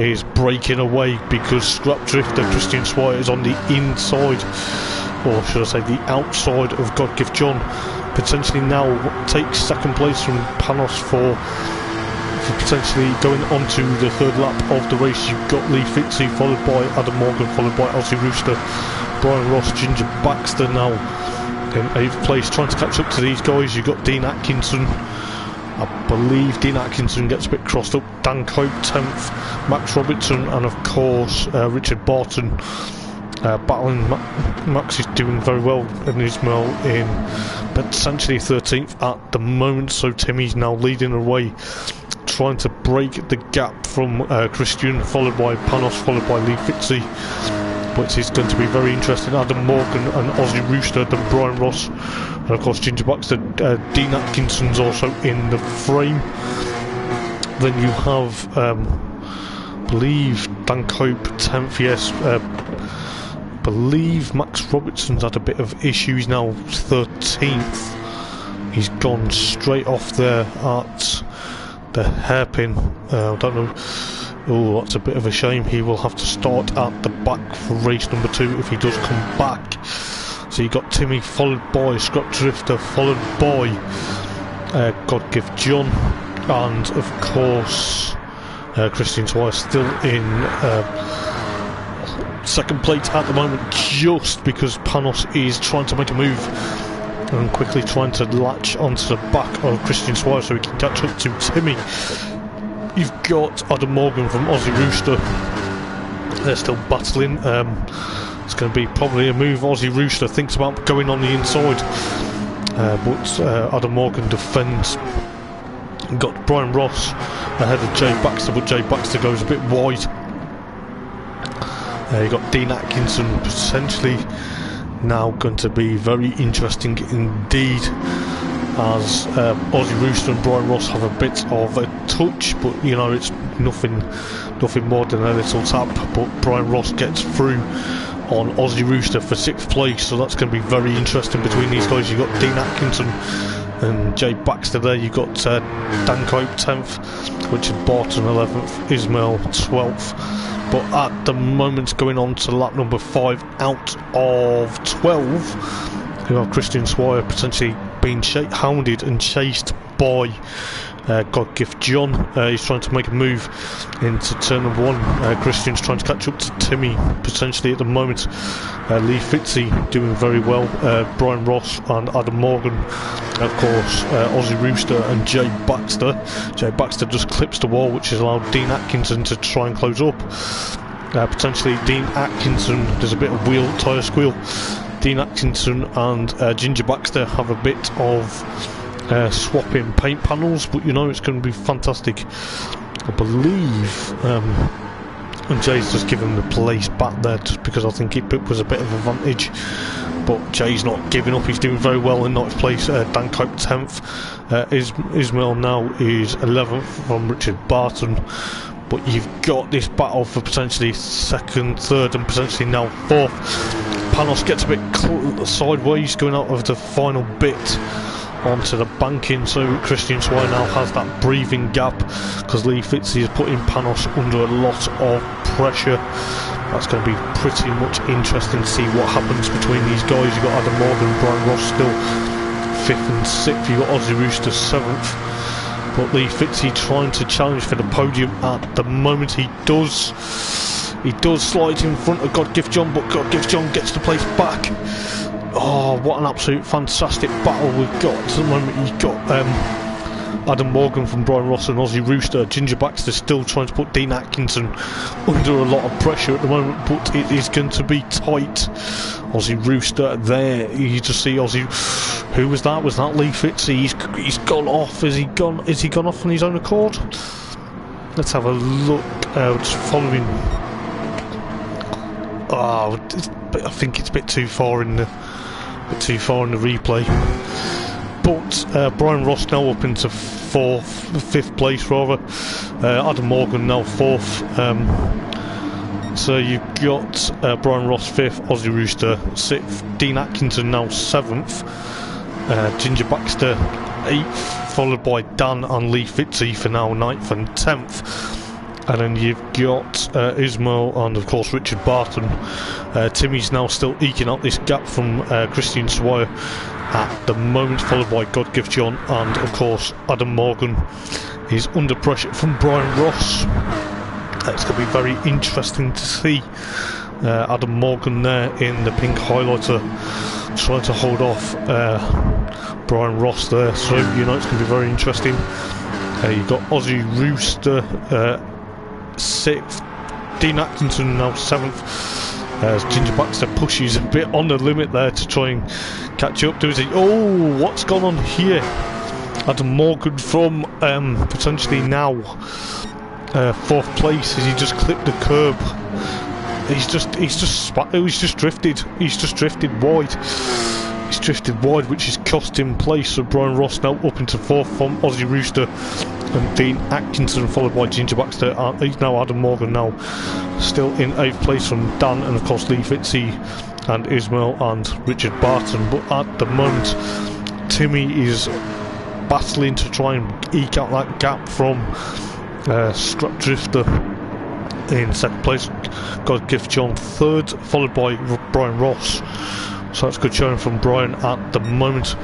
is breaking away because Scrap Drifter Christian Swire is on the inside, or should I say the outside of God Gift John. Potentially now takes 2nd place from Panos for potentially going on to the 3rd lap of the race. You've got Lee Fitzy, followed by Adam Morgan, followed by Aussie Rooster, Brian Ross, Ginger Baxter now in 8th place, trying to catch up to these guys. You've got Dean Atkinson. I believe Dean Atkinson gets a bit crossed up. Dan Cope 10th, Max Robertson, and of course Richard Barton battling. Max is doing very well, and Ismail in potentially 13th at the moment. So Timmy's now leading the way, trying to break the gap from Christian, followed by Panos, followed by Lee Fitzy. But it's going to be very interesting. Adam Morgan and Aussie Rooster, then Brian Ross, and of course Ginger Baxter. Dean Atkinson's also in the frame. Then you have, I believe, Dan Cope 10th, yes. Believe Max Robertson's had a bit of issues now, 13th. He's gone straight off there at the hairpin. I don't know. Oh, that's a bit of a shame. He will have to start at the back for race number 2 if he does come back. So you got Timmy, followed by Scrap Drifter, followed by God Gift John, and of course Christian Swire still in 2nd place at the moment, just because Panos is trying to make a move and quickly trying to latch onto the back of Christian Swire so he can catch up to Timmy. You've got Adam Morgan from Aussie Rooster. They're still battling. It's going to be probably a move Aussie Rooster thinks about going on the inside, but Adam Morgan defends. You've got Brian Ross ahead of Jay Baxter, but Jay Baxter goes a bit wide. You've got Dean Atkinson potentially now going to be very interesting indeed, as Aussie Rooster and Brian Ross have a bit of a touch, but you know, it's nothing more than a little tap. But Brian Ross gets through on Aussie Rooster for 6th place, so that's going to be very interesting between these guys. You've got Dean Atkinson and Jay Baxter there. You've got Dan Cope 10th, Richard Barton 11th, Ismail 12th. But at the moment, going on to lap number 5 out of 12, you have Christian Swire potentially being hounded and chased by God Gift John. He's trying to make a move into turn number 1. Christian's trying to catch up to Timmy potentially at the moment. Lee Fitzy doing very well. Brian Ross and Adam Morgan, of course, Aussie Rooster and Jay Baxter. Jay Baxter just clips the wall, which has allowed Dean Atkinson to try and close up. Potentially Dean Atkinson, there's a bit of wheel tyre squeal. Dean Atkinson and Ginger Baxter have a bit of swapping paint panels, but you know it's going to be fantastic. I believe and Jay's just given the place back there just because I think it was a bit of advantage, but Jay's not giving up. He's doing very well in 9th place. Dan Cope 10th. Ismail now is 11th from Richard Barton, but you've got this battle for potentially 2nd, 3rd and potentially now 4th. Panos gets a bit sideways going out of the final bit onto the banking, so Christian Swire now has that breathing gap because Lee Fitzy is putting Panos under a lot of pressure. That's going to be pretty much interesting to see what happens between these guys. You've got Adam Morgan, Brian Ross still 5th and 6th. You've got Aussie Rooster 7th, but Lee Fitzy trying to challenge for the podium at the moment. He does slide in front of God Gift John, but God Gift John gets the place back. Oh, what an absolute fantastic battle we've got at the moment. You've got Adam Morgan from Brian Ross and Aussie Rooster. Ginger Baxter still trying to put Dean Atkinson under a lot of pressure at the moment, but it is going to be tight. Aussie Rooster there. You just see Aussie. Who was that? Was that Lee Fitzy? He's gone off. Is he gone off on his own accord? Let's have a look. Just following. Oh, I think it's a bit too far in the replay. But Brian Ross now up into 5th place rather. Adam Morgan now 4th. So you've got Brian Ross 5th, Aussie Rooster 6th, Dean Atkinson now 7th, Ginger Baxter 8th, followed by Dan and Lee Fitzy for now 9th and 10th. And then you've got Ismail and of course Richard Barton. Timmy's now still eking out this gap from Christian Swire at the moment, followed by God Gift John, and of course Adam Morgan is under pressure from Brian Ross. It's going to be very interesting to see Adam Morgan there in the pink highlighter trying to hold off Brian Ross there, so you know it's going to be very interesting. You've got Aussie Rooster 6th, Dean Atkinson now 7th, as Ginger Baxter pushes a bit on the limit there to try and catch up. Oh, what's gone on here? Adam Morgan from potentially now 4th place as he just clipped the curb. He's just drifted wide. He's drifted wide, which has cost him place. So Brian Ross now up into 4th from Aussie Rooster and Dean Atkinson, followed by Ginger Baxter. He's now Adam Morgan now still in 8th place from Dan and of course Lee Fitzy and Ismail and Richard Barton. But at the moment Timmy is battling to try and eke out that gap from Scrap Drifter in 2nd place. God Gift John 3rd, followed by Brian Ross. So that's good showing from Brian at the moment.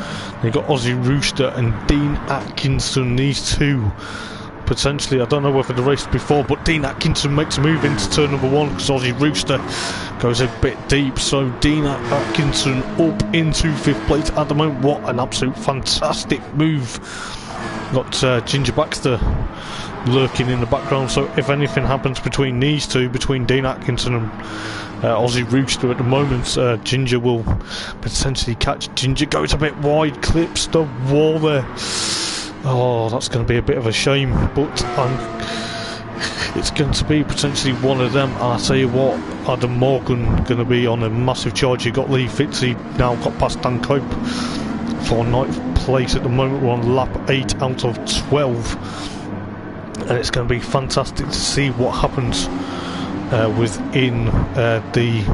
You've got Aussie Rooster and Dean Atkinson. These two potentially, I don't know whether the race before, but Dean Atkinson makes a move into turn number 1 because Aussie Rooster goes a bit deep. So Dean Atkinson up into 5th place at the moment. What an absolute fantastic move. Got Ginger Baxter lurking in the background, so if anything happens between these two, between Dean Atkinson and Aussie Rooster at the moment, Ginger will potentially catch. Ginger goes a bit wide, clips the wall there. Oh, that's going to be a bit of a shame, but it's going to be potentially one of them. And I tell you what, Adam Morgan going to be on a massive charge. You got Lee Fitzy now got past Dan Cope for 9th place at the moment. We're on lap 8 out of 12. And it's going to be fantastic to see what happens within the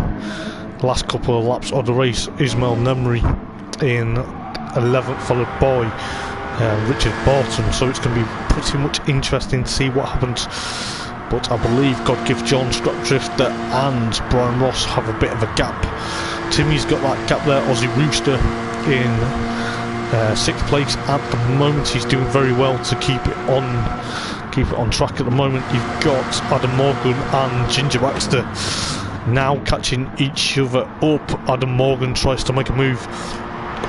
last couple of laps of the race. Ismail Nemri in 11th, followed by Richard Barton. So it's going to be pretty much interesting to see what happens. But I believe God Gift John, Scrap Drifter and Brian Ross have a bit of a gap. Timmy's got that gap there. Aussie Rooster in sixth place at the moment. He's doing very well to keep it on track at the moment. You've got Adam Morgan and Ginger Baxter now catching each other up. Adam Morgan tries to make a move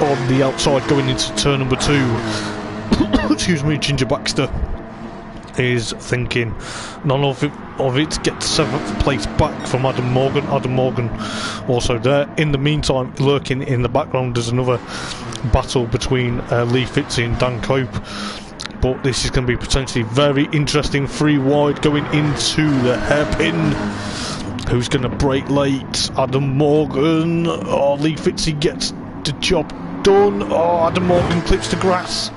on the outside going into turn number 2. Excuse me. Ginger Baxter is thinking none of it get 7th place back from Adam Morgan. Adam Morgan also there. In the meantime, lurking in the background, there's another battle between Lee Fitzy and Dan Cope, but this is going to be potentially very interesting. 3 wide going into the hairpin. Who's going to break late? Adam Morgan. Oh, Lee Fitzy gets the job done. Oh, Adam Morgan clips the grass.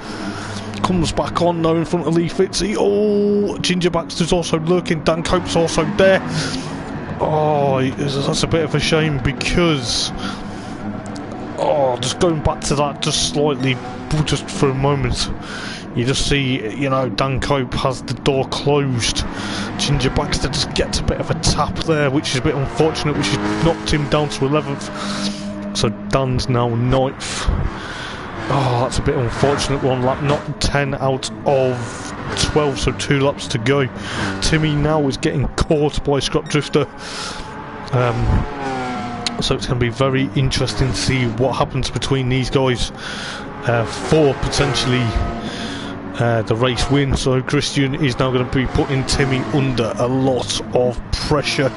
Comes back on now in front of Lee Fitzy. Oh, Ginger Baxter's also lurking. Dan Cope's also there. Oh, that's a bit of a shame because... Oh, just going back to that just slightly, just for a moment. You just see, you know, Dan Cope has the door closed. Ginger Baxter just gets a bit of a tap there, which is a bit unfortunate, which has knocked him down to 11th. So Dan's now 9th. Oh, that's a bit unfortunate. 1 lap, not 10 out of 12, so 2 laps to go. Timmy now is getting caught by Scrap Drifter. So it's going to be very interesting to see what happens between these guys for potentially the race win. So Christian is now going to be putting Timmy under a lot of pressure.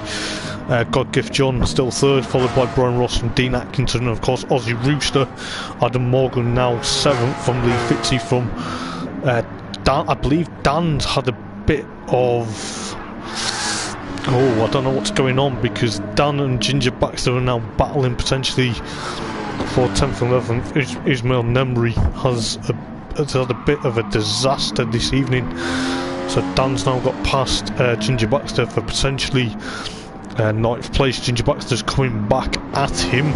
God Gift John still 3rd, followed by Brian Ross and Dean Atkinson, and of course Aussie Rooster. Adam Morgan now 7th from Lee Fitzy from Dan. I believe Dan's had a bit of... Oh, I don't know what's going on, because Dan and Ginger Baxter are now battling potentially for 10th and 11th. Ismail Nemri has had a bit of a disaster this evening. So Dan's now got past Ginger Baxter for potentially 9th place. Ginger Baxter's coming back at him,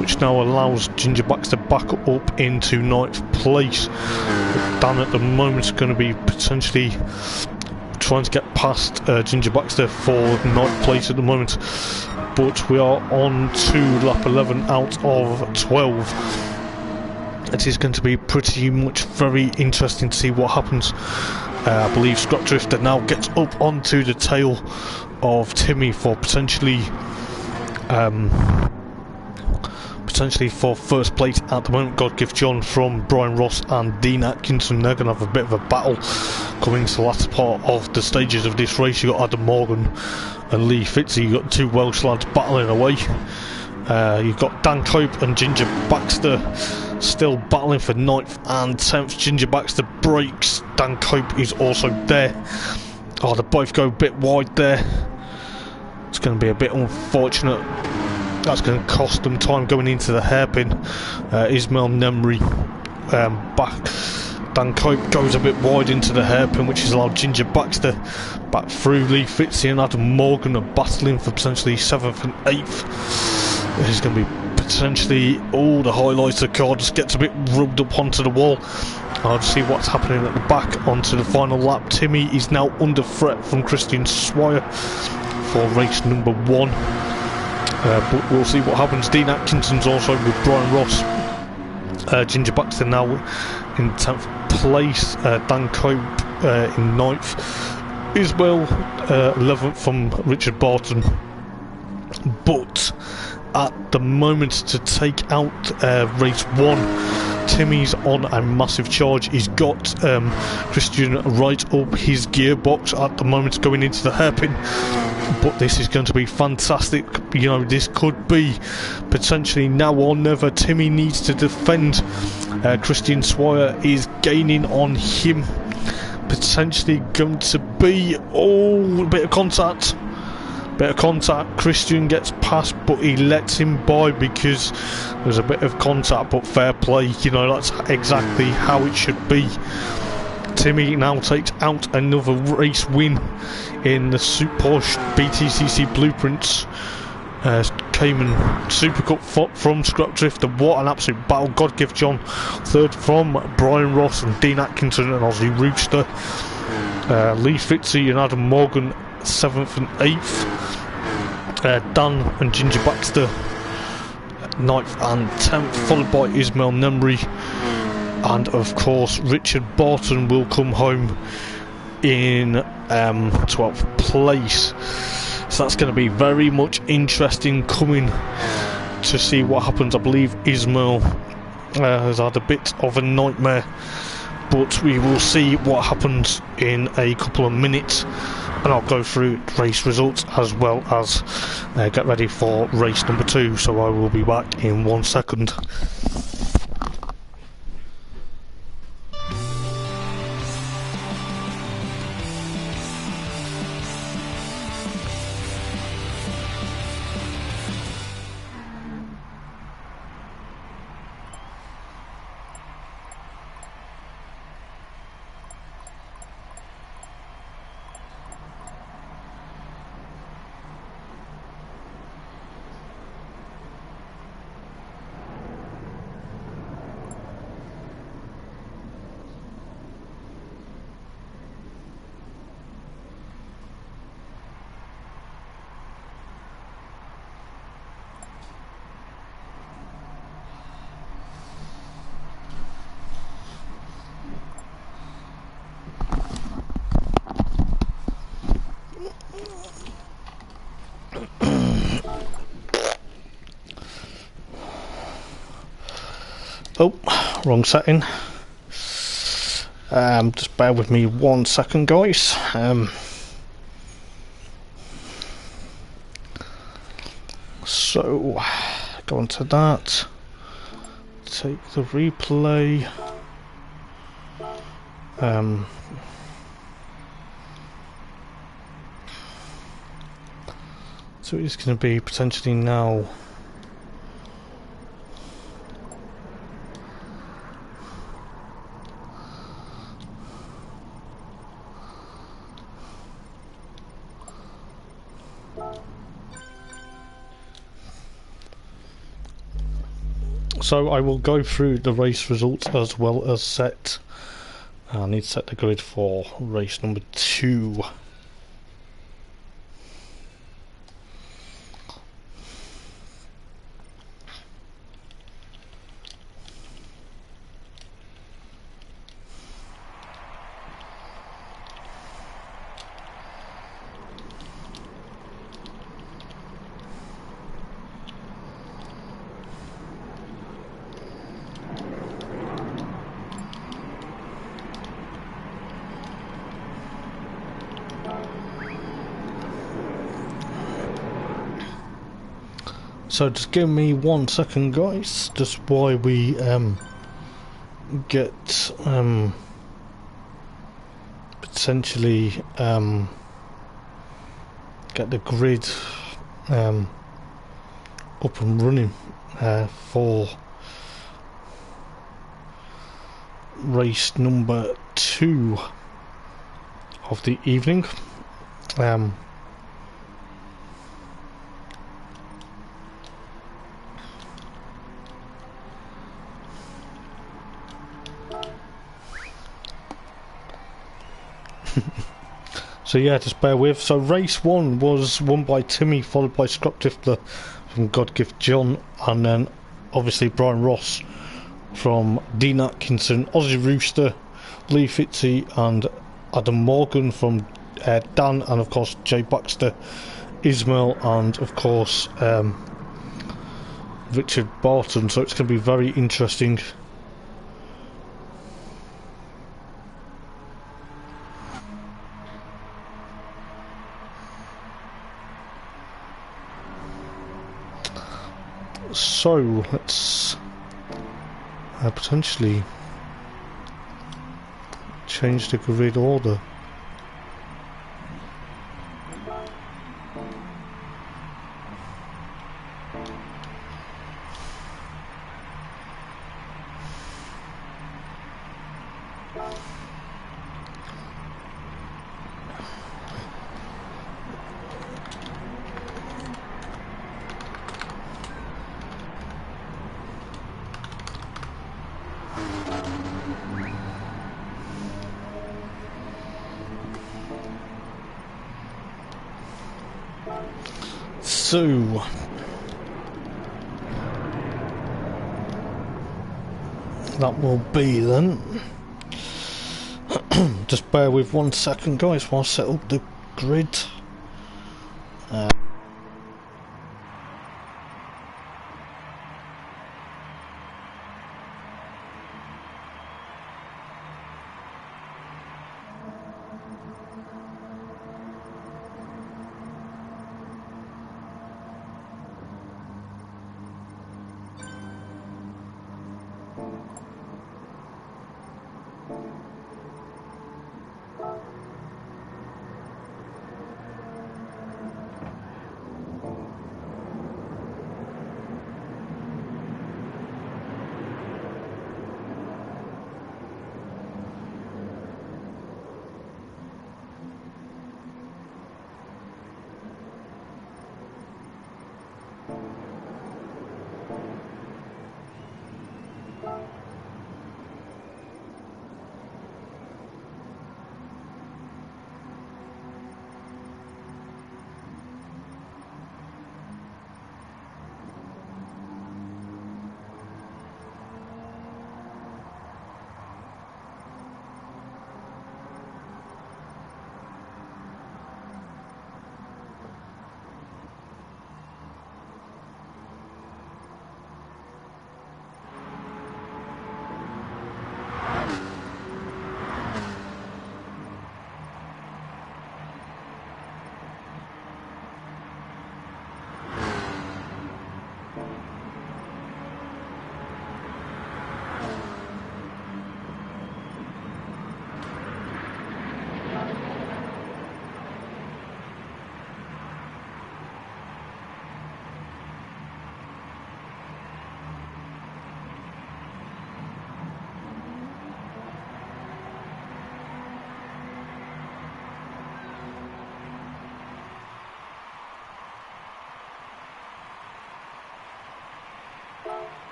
which now allows Ginger Baxter back up into 9th place. But Dan at the moment is going to be potentially trying to get past Ginger Baxter for 9th place at the moment. But we are on to lap 11 out of 12. It is going to be pretty much very interesting to see what happens. I believe Scrap Drifter now gets up onto the tail of Timmy for potentially for 1st place at the moment. God Gift John from Brian Ross and Dean Atkinson. They're going to have a bit of a battle coming to the latter part of the stages of this race. You've got Adam Morgan and Lee Fitzy. You've got 2 Welsh lads battling away. You've got Dan Cope and Ginger Baxter still battling for 9th and 10th. Ginger Baxter breaks. Dan Cope is also there. Oh, they both go a bit wide there. It's going to be a bit unfortunate. That's going to cost them time going into the hairpin. Ismail Nemri back. Dan Cope goes a bit wide into the hairpin, which has allowed Ginger Baxter back through. Lee Fitzy and Adam Morgan are battling for potentially 7th and 8th. This is going to be potentially all the highlights of the car. Just gets a bit rubbed up onto the wall. I'll see what's happening at the back onto the final lap. Timmy is now under threat from Christian Swire for race number 1. But we'll see what happens. Dean Atkinson's also with Brian Ross. Ginger Baxter now in 10th place. Dan Cope in 9th. Isabel 11th from Richard Barton. But at the moment, to take out race 1, Timmy's on a massive charge. He's got Christian right up his gearbox at the moment going into the hairpin. But this is going to be fantastic. You know, this could be potentially now or never. Timmy needs to defend. Christian Swire is gaining on him. Potentially going to be... Oh, a bit of contact. Bit of contact. Christian gets past, but he lets him by because there's a bit of contact, but fair play. You know, that's exactly how it should be. Timmy now takes out another race win in the Porsche BTCC Blueprints Cayman Supercup from Scrap Drifter. What an absolute battle. God Gift John 3rd from Brian Ross and Dean Atkinson and Aussie Rooster. Lee Fitzy and Adam Morgan 7th and 8th. Dan and Ginger Baxter 9th and 10th, followed by Ismail Nemri and of course Richard Barton will come home in 12th place. So that's going to be very much interesting coming to see what happens. I believe Ismail has had a bit of a nightmare, but we will see what happens in a couple of minutes, and I'll go through race results as well as get ready for race number 2. So I will be back in 1 second. Oh, wrong setting. Just bear with me 1 second, guys. So, go on to that. Take the replay. So it's going to be potentially now. So I will go through the race results as well as set. I need to set the grid for race number 2. So just give me 1 second, guys, just while we get potentially get the grid up and running for race number 2 of the evening. So yeah, just bear with. So race 1 was won by Timmy, followed by Scott Tiffler from God Gift John, and then obviously Brian Ross from Dean Atkinson, Aussie Rooster, Lee Fitzy and Adam Morgan from Dan, and of course Jay Baxter, Ismail, and of course Richard Barton. So it's going to be very interesting. So let's potentially change the grid order. So that will be then. Just bear with 1 second, guys, while I set up the grid.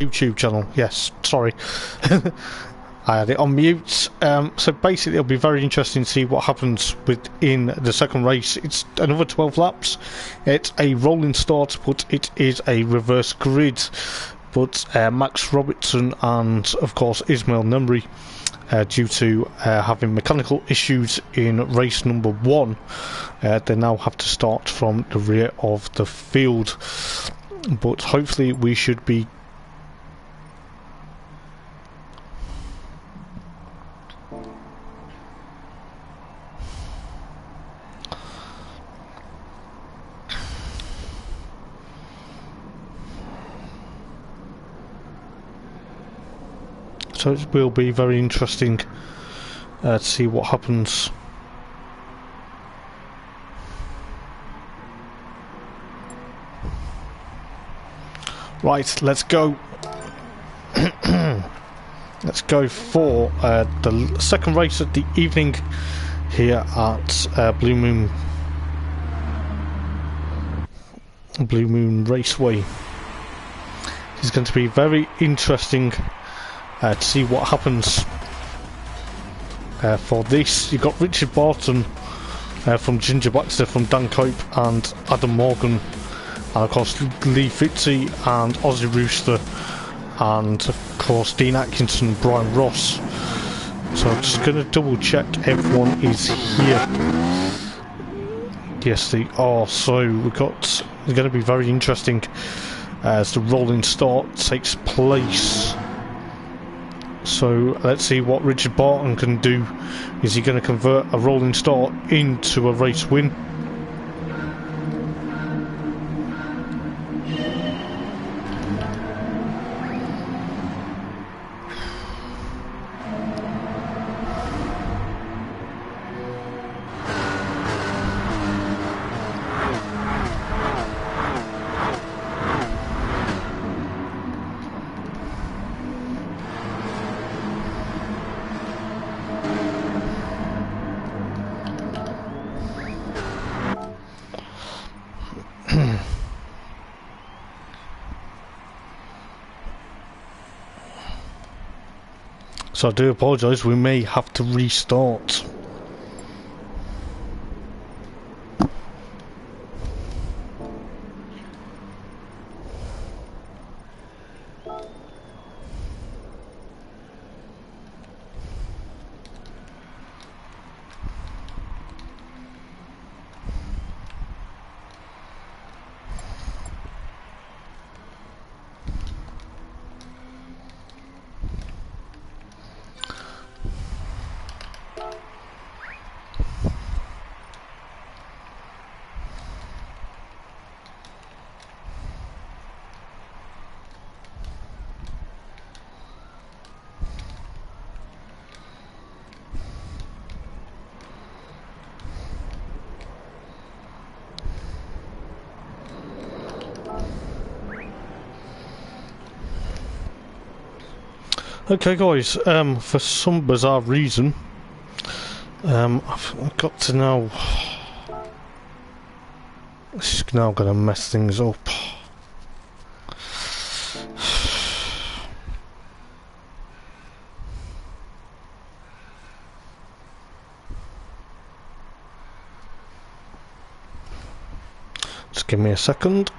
YouTube channel, yes, sorry. I had it on mute. So basically it'll be very interesting to see what happens within the second race. It's another 12 laps. It's a rolling start, but it is a reverse grid. But Max Robertson and of course Ismail Nemri, due to having mechanical issues in race number 1, they now have to start from the rear of the field. But hopefully we should be so it will be very interesting to see what happens. Right, let's go. Let's go for the second race of the evening here at Blue Moon Raceway. It's going to be very interesting to see what happens for this. You've got Richard Barton from Ginger Baxter, from Dan Cope and Adam Morgan, and of course Lee Fitzy and Ozzy Rooster, and of course Dean Atkinson, Brian Ross. So I'm just going to double check everyone is here. Yes, they are. So we've got, it's going to be very interesting as the rolling start takes place. So let's see what Richard Barton can do. Is he going to convert a rolling start into a race win? So I do apologise, we may have to restart. Okay guys, for some bizarre reason, I've got to now, this is now going to mess things up. Just give me a second.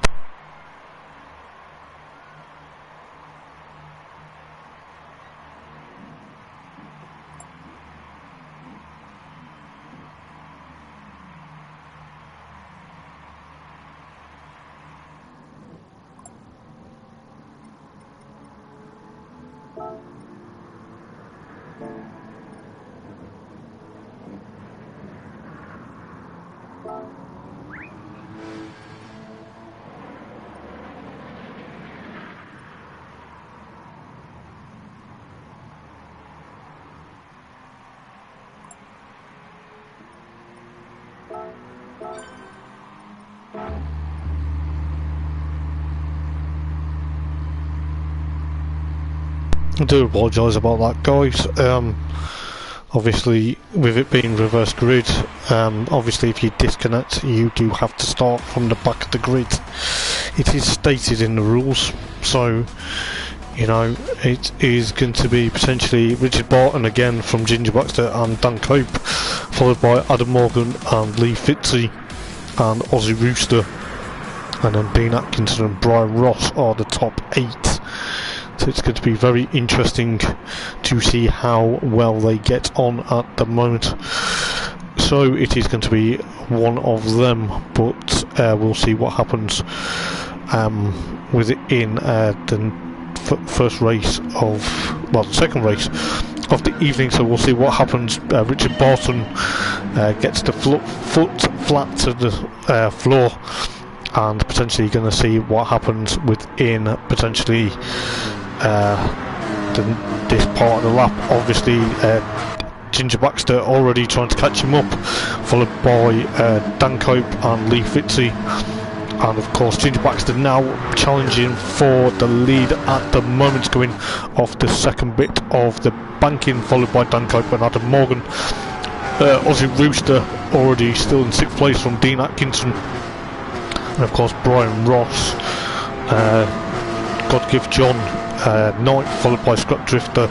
I do apologise about that guys. Obviously with it being reverse grid, obviously if you disconnect you do have to start from the back of the grid. It is stated in the rules, so you know it is going to be potentially Richard Barton again from Ginger Baxter and Dan Cope, followed by Adam Morgan and Lee Fitzy and Aussie Rooster, and then Dean Atkinson and Brian Ross are the top 8. So it's going to be very interesting to see how well they get on at the moment. So it is going to be one of them, but we'll see what happens with it in the first race of, well, the second race of the evening. So we'll see what happens. Richard Barton gets the foot flat to the floor, and potentially going to see what happens within potentially this part of the lap. Obviously Ginger Baxter already trying to catch him up, followed by Dan Cope and Lee Fitzy, and of course Ginger Baxter now challenging for the lead at the moment, going off the second bit of the banking, followed by Dan Cope and Adam Morgan. Aussie Rooster already still in 6th place from Dean Atkinson, and of course Brian Ross, God Give John 9th, followed by Scrap Drifter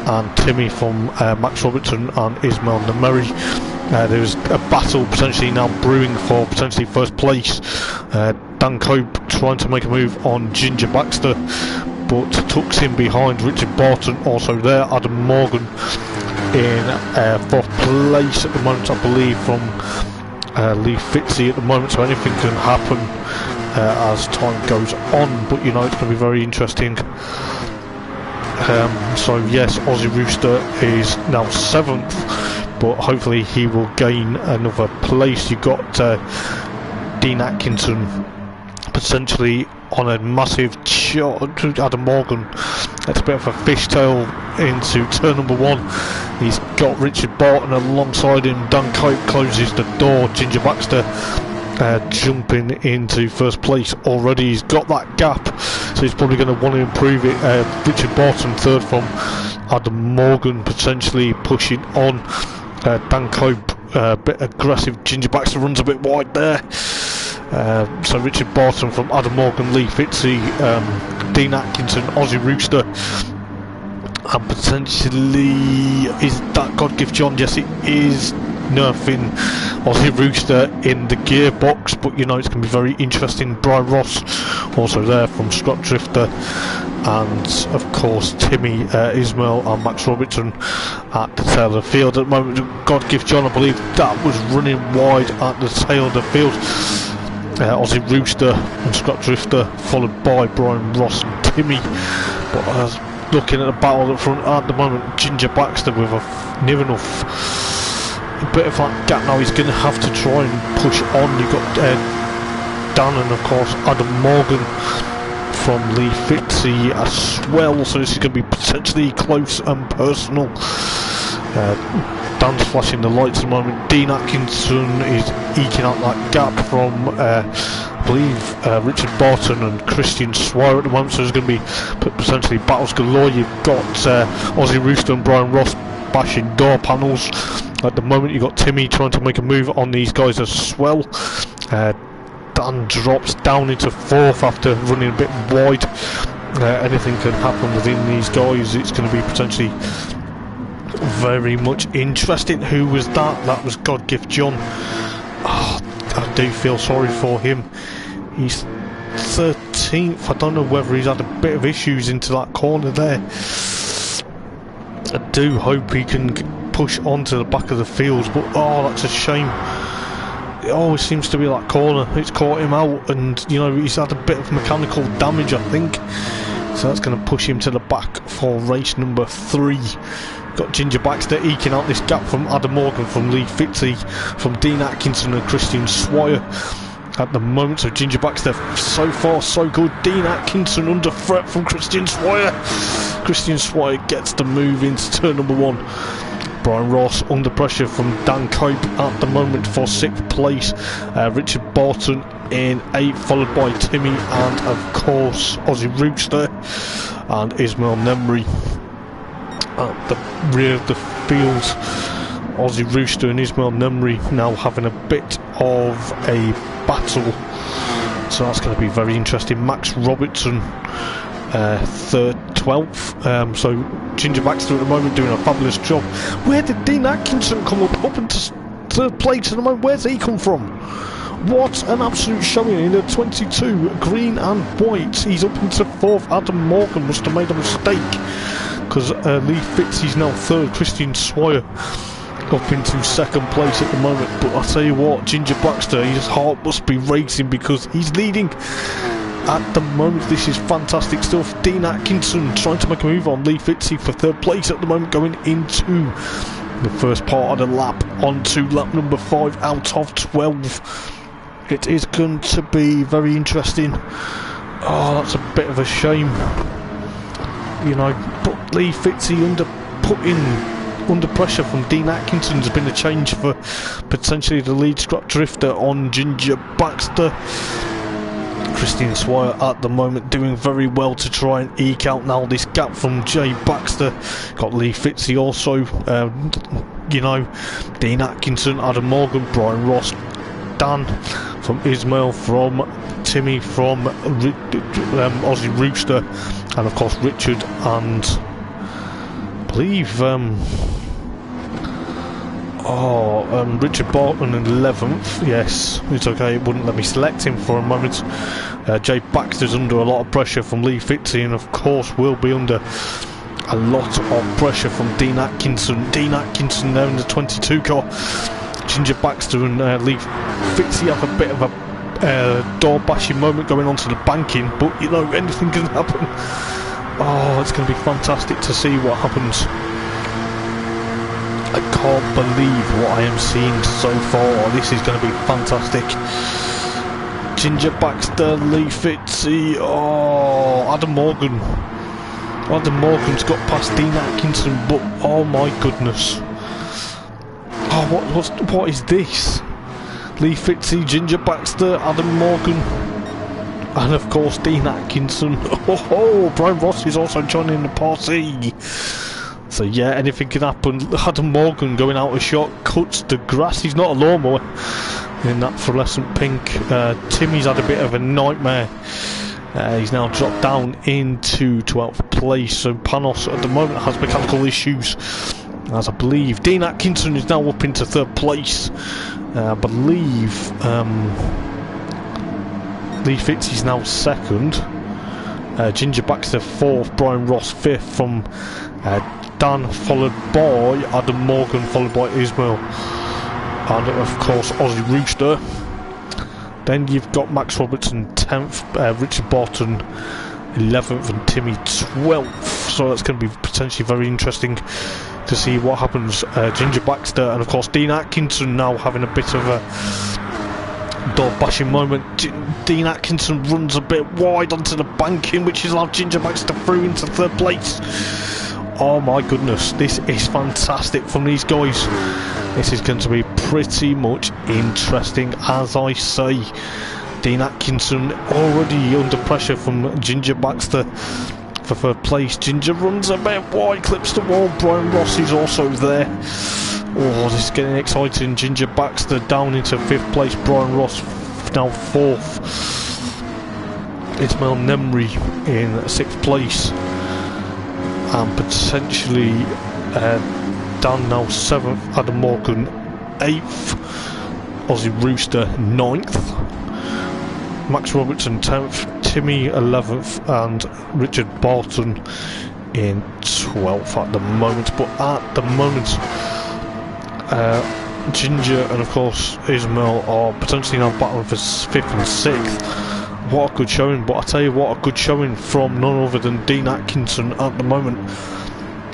and Timmy from Max Robertson and Ismail Nameri. There's a battle potentially now brewing for potentially first place. Dan Cope trying to make a move on Ginger Baxter, but tucks in behind Richard Barton, also there. Adam Morgan in 4th place at the moment, I believe, from Lee Fitzy at the moment, so anything can happen as time goes on, but you know it's going to be very interesting. So yes, Aussie Rooster is now 7th, but hopefully he will gain another place. You've got Dean Atkinson potentially on a massive shot. Adam Morgan, that's a bit of a fishtail into turn number 1. He's got Richard Barton alongside him. Dan Cope closes the door. Ginger Baxter jumping into first place already. He's got that gap, so he's probably going to want to improve it. Richard Barton 3rd from Adam Morgan, potentially pushing on. Dan Cope a bit aggressive. Ginger Baxter runs a bit wide there. So Richard Barton from Adam Morgan, Lee Fitzy, Dean Atkinson, Aussie Rooster and potentially, is that God Gift John? Yes, it is. Nerfing Aussie Rooster in the gearbox, but you know it's going to be very interesting. Brian Ross also there from Scrap Drifter, and of course Timmy Ismail and Max Robertson at the tail of the field at the moment. God Gift John, I believe that was running wide at the tail of the field. Aussie Rooster and Scrap Drifter followed by Brian Ross and Timmy, but looking at the battle up front at the moment, Ginger Baxter with a near enough a bit of that gap now. He's going to have to try and push on. You've got Dan and of course Adam Morgan from Lee Fitzy as well, so this is going to be potentially close and personal. Dan's flashing the lights at the moment. Dean Atkinson is eking out that gap from I believe Richard Barton and Christian Swire at the moment, so there's going to be potentially battles galore. You've got Aussie Rooster and Brian Ross bashing door panels. At the moment you've got Timmy trying to make a move on these guys as well. Dan drops down into 4th after running a bit wide. Anything can happen within these guys. It's going to be potentially very much interesting. Who was that? That was God Gift John. Oh, I do feel sorry for him. He's 13th. I don't know whether he's had a bit of issues into that corner there. I do hope he can push onto the back of the field, but oh, that's a shame. It always seems to be that corner, it's caught him out, and you know he's had a bit of mechanical damage, I think, so that's going to push him to the back for race number 3. Got Ginger Baxter eking out this gap from Adam Morgan, from Lee Fitzy, from Dean Atkinson and Christian Swire at the moment. So Ginger Baxter, so far so good. Dean Atkinson under threat from Christian Swire. Christian Swire gets the move into turn number 1. Brian Ross under pressure from Dan Cope at the moment for 6th place. Richard Barton in 8th, followed by Timmy and of course Aussie Rooster and Ismail Nemri at the rear of the field. Aussie Rooster and Ismail Nemri now having a bit of a battle, so that's going to be very interesting. Max Robertson 12th, so Ginger Baxter at the moment doing a fabulous job. Where did Dean Atkinson come up into 3rd place at the moment? Where's he come from? What an absolute showing in the 22 green and white. He's up into 4th. Adam Morgan must have made a mistake, because Lee Fitzy's now 3rd. Christian Swire up into 2nd place at the moment, but I'll tell you what, Ginger Baxter, his heart must be racing because he's leading at the moment. This is fantastic stuff. Dean Atkinson trying to make a move on Lee Fitzy for 3rd place at the moment, going into the first part of the lap, onto lap number 5 out of 12. It is going to be very interesting. Oh, that's a bit of a shame, you know, but Lee Fitzy under pressure from Dean Atkinson has been a change for potentially the lead Scrap Drifter on Ginger Baxter. Christian Swire at the moment doing very well to try and eke out now this gap from Jay Baxter. Got Lee Fitzy also, you know, Dean Atkinson, Adam Morgan, Brian Ross, Dan from Ismail, from Timmy, from Aussie Rooster, and of course Richard and I believe Richard Barton in 11th. Yes, it's okay, it wouldn't let me select him for a moment. Jay Baxter's under a lot of pressure from Lee Fitzy, and of course will be under a lot of pressure from Dean Atkinson. Dean Atkinson now in the 22 car. Ginger Baxter and Lee Fitzy have a bit of a door bashing moment going onto the banking, but you know, anything can happen. Oh, it's going to be fantastic to see what happens. I can't believe what I am seeing so far. This is going to be fantastic. Ginger Baxter, Lee Fitzy, oh, Adam Morgan. Adam Morgan's got past Dean Atkinson, but oh my goodness. Oh, what is this? Lee Fitzy, Ginger Baxter, Adam Morgan, and of course Dean Atkinson. Oh, Brian Ross is also joining the party. So yeah, anything can happen. Adam Morgan going out of shot, cuts the grass. He's not a lawnmower in that fluorescent pink. Timmy's had a bit of a nightmare He's now dropped down into 12th place, so Panos at the moment has mechanical issues, as I believe. Dean Atkinson is now up into 3rd place. I believe Lee Fitz is now 2nd. Ginger Baxter 4th, Brian Ross 5th from Dan, followed by Adam Morgan, followed by Ismail, and of course Aussie Rooster. Then you've got Max Robertson 10th, Richard Barton 11th and Timmy 12th, so that's going to be potentially very interesting to see what happens. Ginger Baxter and of course Dean Atkinson now having a bit of a door bashing moment. Dean Atkinson runs a bit wide onto the banking, which has allowed Ginger Baxter through into 3rd place. Oh my goodness, this is fantastic from these guys. This is going to be pretty much interesting, as I say. Dean Atkinson already under pressure from Ginger Baxter for 3rd place. Ginger runs a bit wide, clips the wall. Brian Ross is also there. Oh, this is getting exciting. Ginger Baxter down into 5th place. Brian Ross now 4th. Ismail Nemri in 6th place. And potentially Dan now 7th. Adam Morgan 8th. Aussie Rooster 9th. Max Robertson 10th. Timmy 11th. And Richard Barton in 12th at the moment. But at the moment, Ginger and of course Ismail are potentially now battling for 5th and 6th. What a good showing, but I tell you what, a good showing from none other than Dean Atkinson at the moment.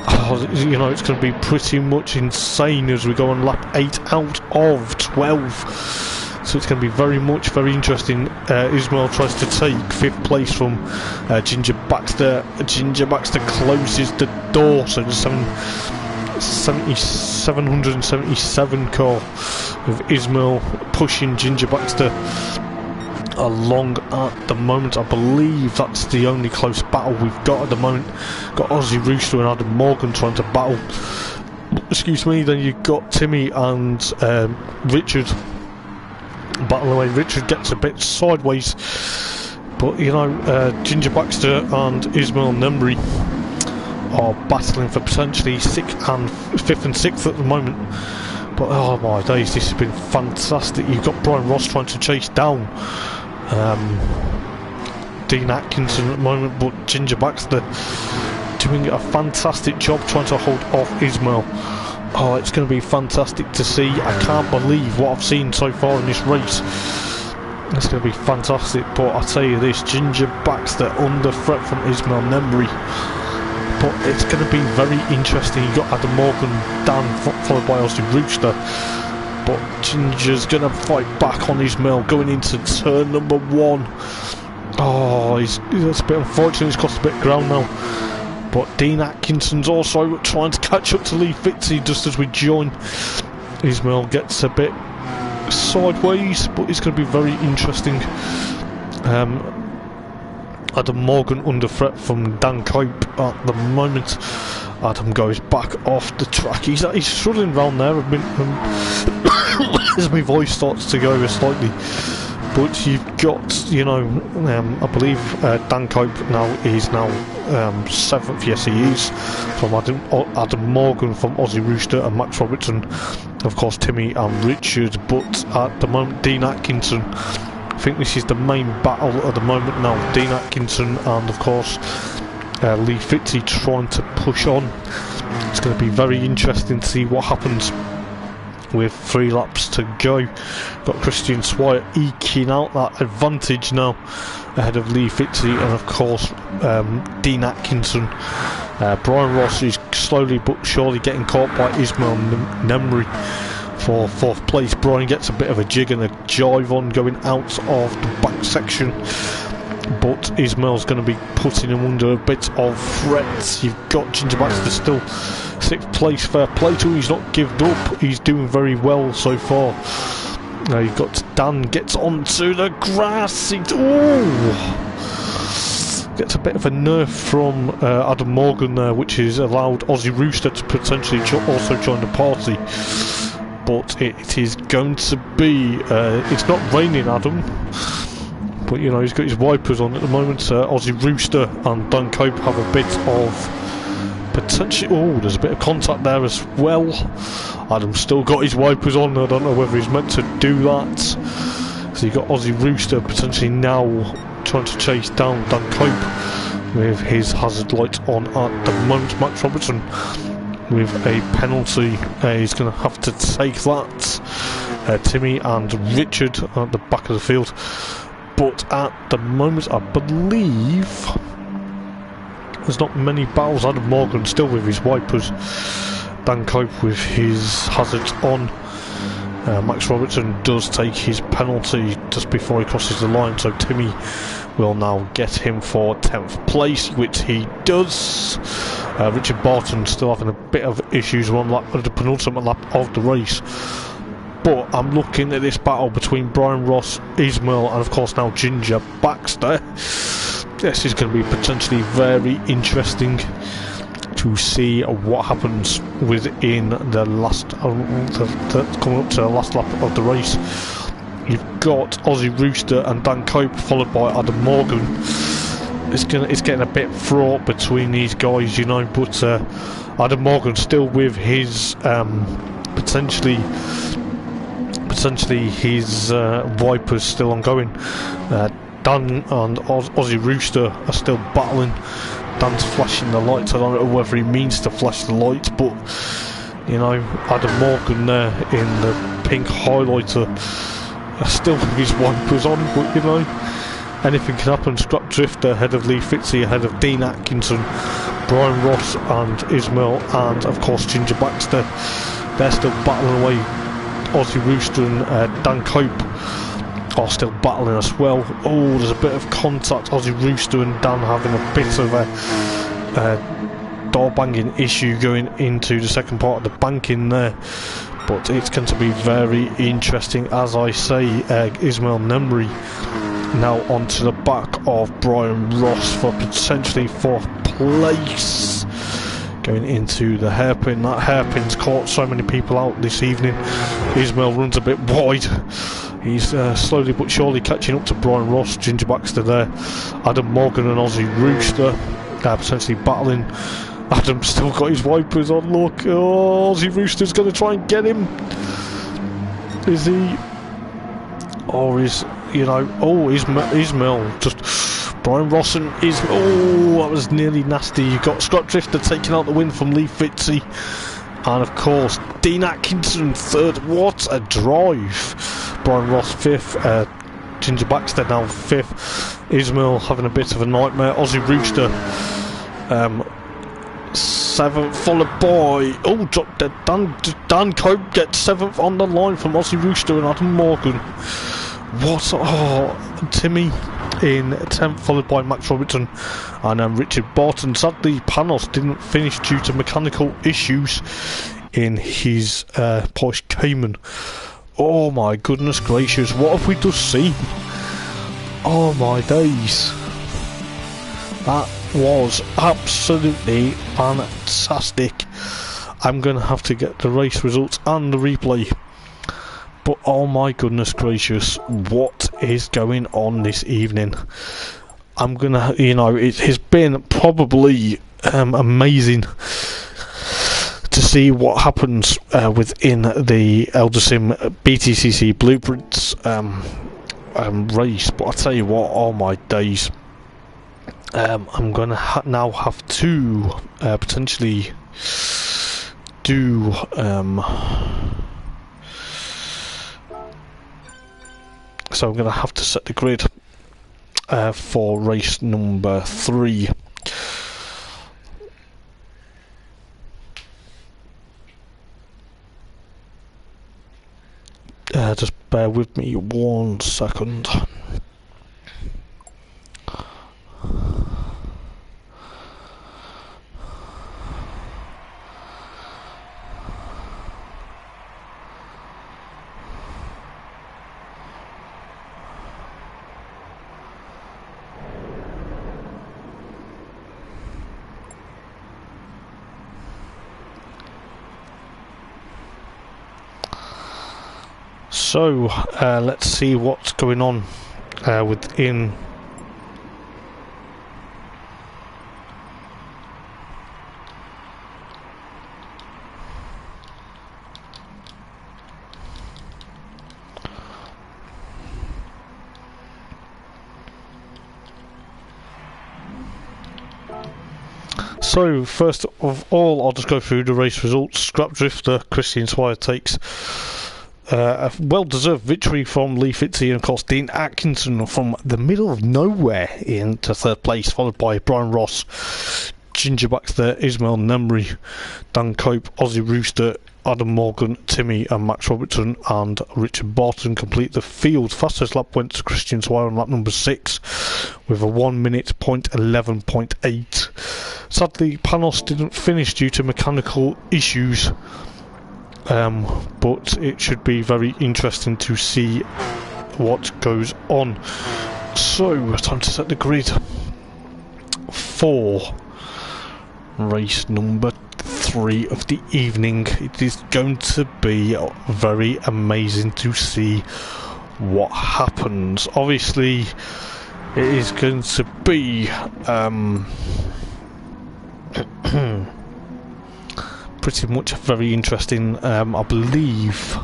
Oh, you know, it's going to be pretty much insane as we go on lap 8 out of 12. So it's going to be very interesting. Ismail tries to take 5th place from Ginger Baxter. Ginger Baxter closes the door, so the 777 car with Ismail pushing Ginger Baxter along at the moment. I believe that's the only close battle we've got at the moment. Got Aussie Rooster and Adam Morgan trying to battle. Excuse me. Then you've got Timmy and Richard battle away. Richard gets a bit sideways, but you know, Ginger Baxter and Ismail Nemri are battling for potentially 5th and 6th at the moment. But oh my days, this has been fantastic. You've got Brian Ross trying to chase down Dean Atkinson at the moment, but Ginger Baxter doing a fantastic job trying to hold off Ismail. Oh, it's going to be fantastic to see. I can't believe what I've seen so far in this race. It's going to be fantastic, but I'll tell you this, Ginger Baxter under threat from Ismail Nemri. But it's going to be very interesting. You've got Adam Morgan, Dan, followed by Aussie Rooster. But Ginger's going to fight back on Ismail going into turn number 1. Oh, it's a bit unfortunate. He's cost a bit of ground now. But Dean Atkinson's also trying to catch up to Lee Fitzy just as we join. Ismail gets a bit sideways, but it's going to be very interesting. Adam Morgan under threat from Dan Cope at the moment. Adam goes back off the track. He's struggling around there a bit as my voice starts to go slightly. But you've got, you know, I believe Dan Cope is now 7th. Yes, he is. From Adam Morgan from Aussie Rooster and Max Robertson, of course Timmy and Richard. But at the moment, Dean Atkinson. I think this is the main battle at the moment now. Dean Atkinson and of course Lee Fitzy trying to push on. It's going to be very interesting to see what happens with 3 laps to go. Got Christian Swire eking out that advantage now ahead of Lee Fitzy and of course Dean Atkinson. Brian Ross is slowly but surely getting caught by Ismail Nemri for 4th place. Brian gets a bit of a jig and a jive on going out of the back section, but Ismail's going to be putting him under a bit of threat. You've got Ginger Baxter still 6th place, fair play to him. He's not given up, he's doing very well so far. Now you've got Dan gets onto the grass. Gets a bit of a nerf from Adam Morgan there, which has allowed Aussie Rooster to potentially also join the party. But it is going to be, it's not raining, Adam, But you know, he's got his wipers on at the moment. Aussie Rooster and Dan Cope have a bit of potentially. Oh, there's a bit of contact there as well. Adam's still got his wipers on. I don't know whether he's meant to do that. So you got Aussie Rooster potentially now trying to chase down Dan Cope with his hazard light on at the moment. Max Robertson with a penalty. He's going to have to take that. Timmy and Richard at the back of the field. But at the moment, I believe there's not many battles. Adam Morgan still with his wipers. Dan Cope with his hazards on. Max Robertson does take his penalty just before he crosses the line, so Timmy will now get him for 10th place, which he does. Richard Barton still having a bit of issues on the penultimate lap of the race. But I'm looking at this battle between Brian Ross, Ismail, and of course now Ginger Baxter. This is going to be potentially very interesting to see what happens within the last coming up to the last lap of the race. You've got Aussie Rooster and Dan Cope, followed by Adam Morgan. It's getting a bit fraught between these guys, you know. But Adam Morgan still with his potentially his wipers still ongoing. Dan and Aussie Rooster are still battling. Dan's flashing the lights. I don't know whether he means to flash the lights, but you know, Adam Morgan there in the pink highlighter still with his wipers on. But you know, anything can happen. Scrap Drifter ahead of Lee Fitzy, ahead of Dean Atkinson, Brian Ross and Ismail, and of course Ginger Baxter. They're still battling away. Aussie Rooster and Dan Cope are still battling as well. Oh, there's a bit of contact. Aussie Rooster and Dan having a bit of a door banging issue going into the second part of the banking there. But it's going to be very interesting, as I say. Ismail Nemri now onto the back of Brian Ross for potentially 4th place. Going into the hairpin. That hairpin's caught so many people out this evening. Ismail runs a bit wide. He's slowly but surely catching up to Brian Ross. Ginger Baxter there. Adam Morgan and Aussie Rooster potentially battling. Adam's still got his wipers on. Look, oh, Aussie Rooster's going to try and get him. Is he? Or is, you know, oh, Ismail just. Brian Ross and Ismail. Oh, that was nearly nasty. You've got Scott Drifter taking out the win from Lee Fitzy. And of course, Dean Atkinson 3rd. What a drive. Brian Ross 5th. Ginger Baxter now 5th. Ismail having a bit of a nightmare. Aussie Rooster 7th, followed by Dan Cope gets 7th on the line from Aussie Rooster and Adam Morgan. What? Oh, Timmy in 10th, followed by Max Robertson and Richard Barton. Sadly, Panos didn't finish due to mechanical issues in his Porsche Cayman. Oh my goodness gracious, what have we just seen? Oh my days. That was absolutely fantastic. I'm going to have to get the race results and the replay. But oh my goodness gracious, what is going on this evening? I'm gonna, you know, it has been probably amazing to see what happens within the Eldar BTCC Blueprints race. But I tell you what, oh my days, I'm gonna now have to potentially do so I'm going to have to set the grid for race number 3. Just bear with me 1 second. So let's see what's going on within So, first of all, I'll just go through the race results. Scrap Drifter, Christian Swire takes a well-deserved victory from Lee Fitzy, and of course Dean Atkinson from the middle of nowhere into third place, followed by Brian Ross, Ginger Baxter, Ismail Nemri, Dan Cope, Aussie Rooster, Adam Morgan, Timmy and Max Robertson and Richard Barton complete the field. Fastest lap went to Christian Swire on lap number 6 with a 1 minute .11.8. Sadly, Panos didn't finish due to mechanical issues, but it should be very interesting to see what goes on. So, time to set the grid for race number 3 of the evening. It is going to be very amazing to see what happens. Obviously, it is going to be pretty much very interesting. I believe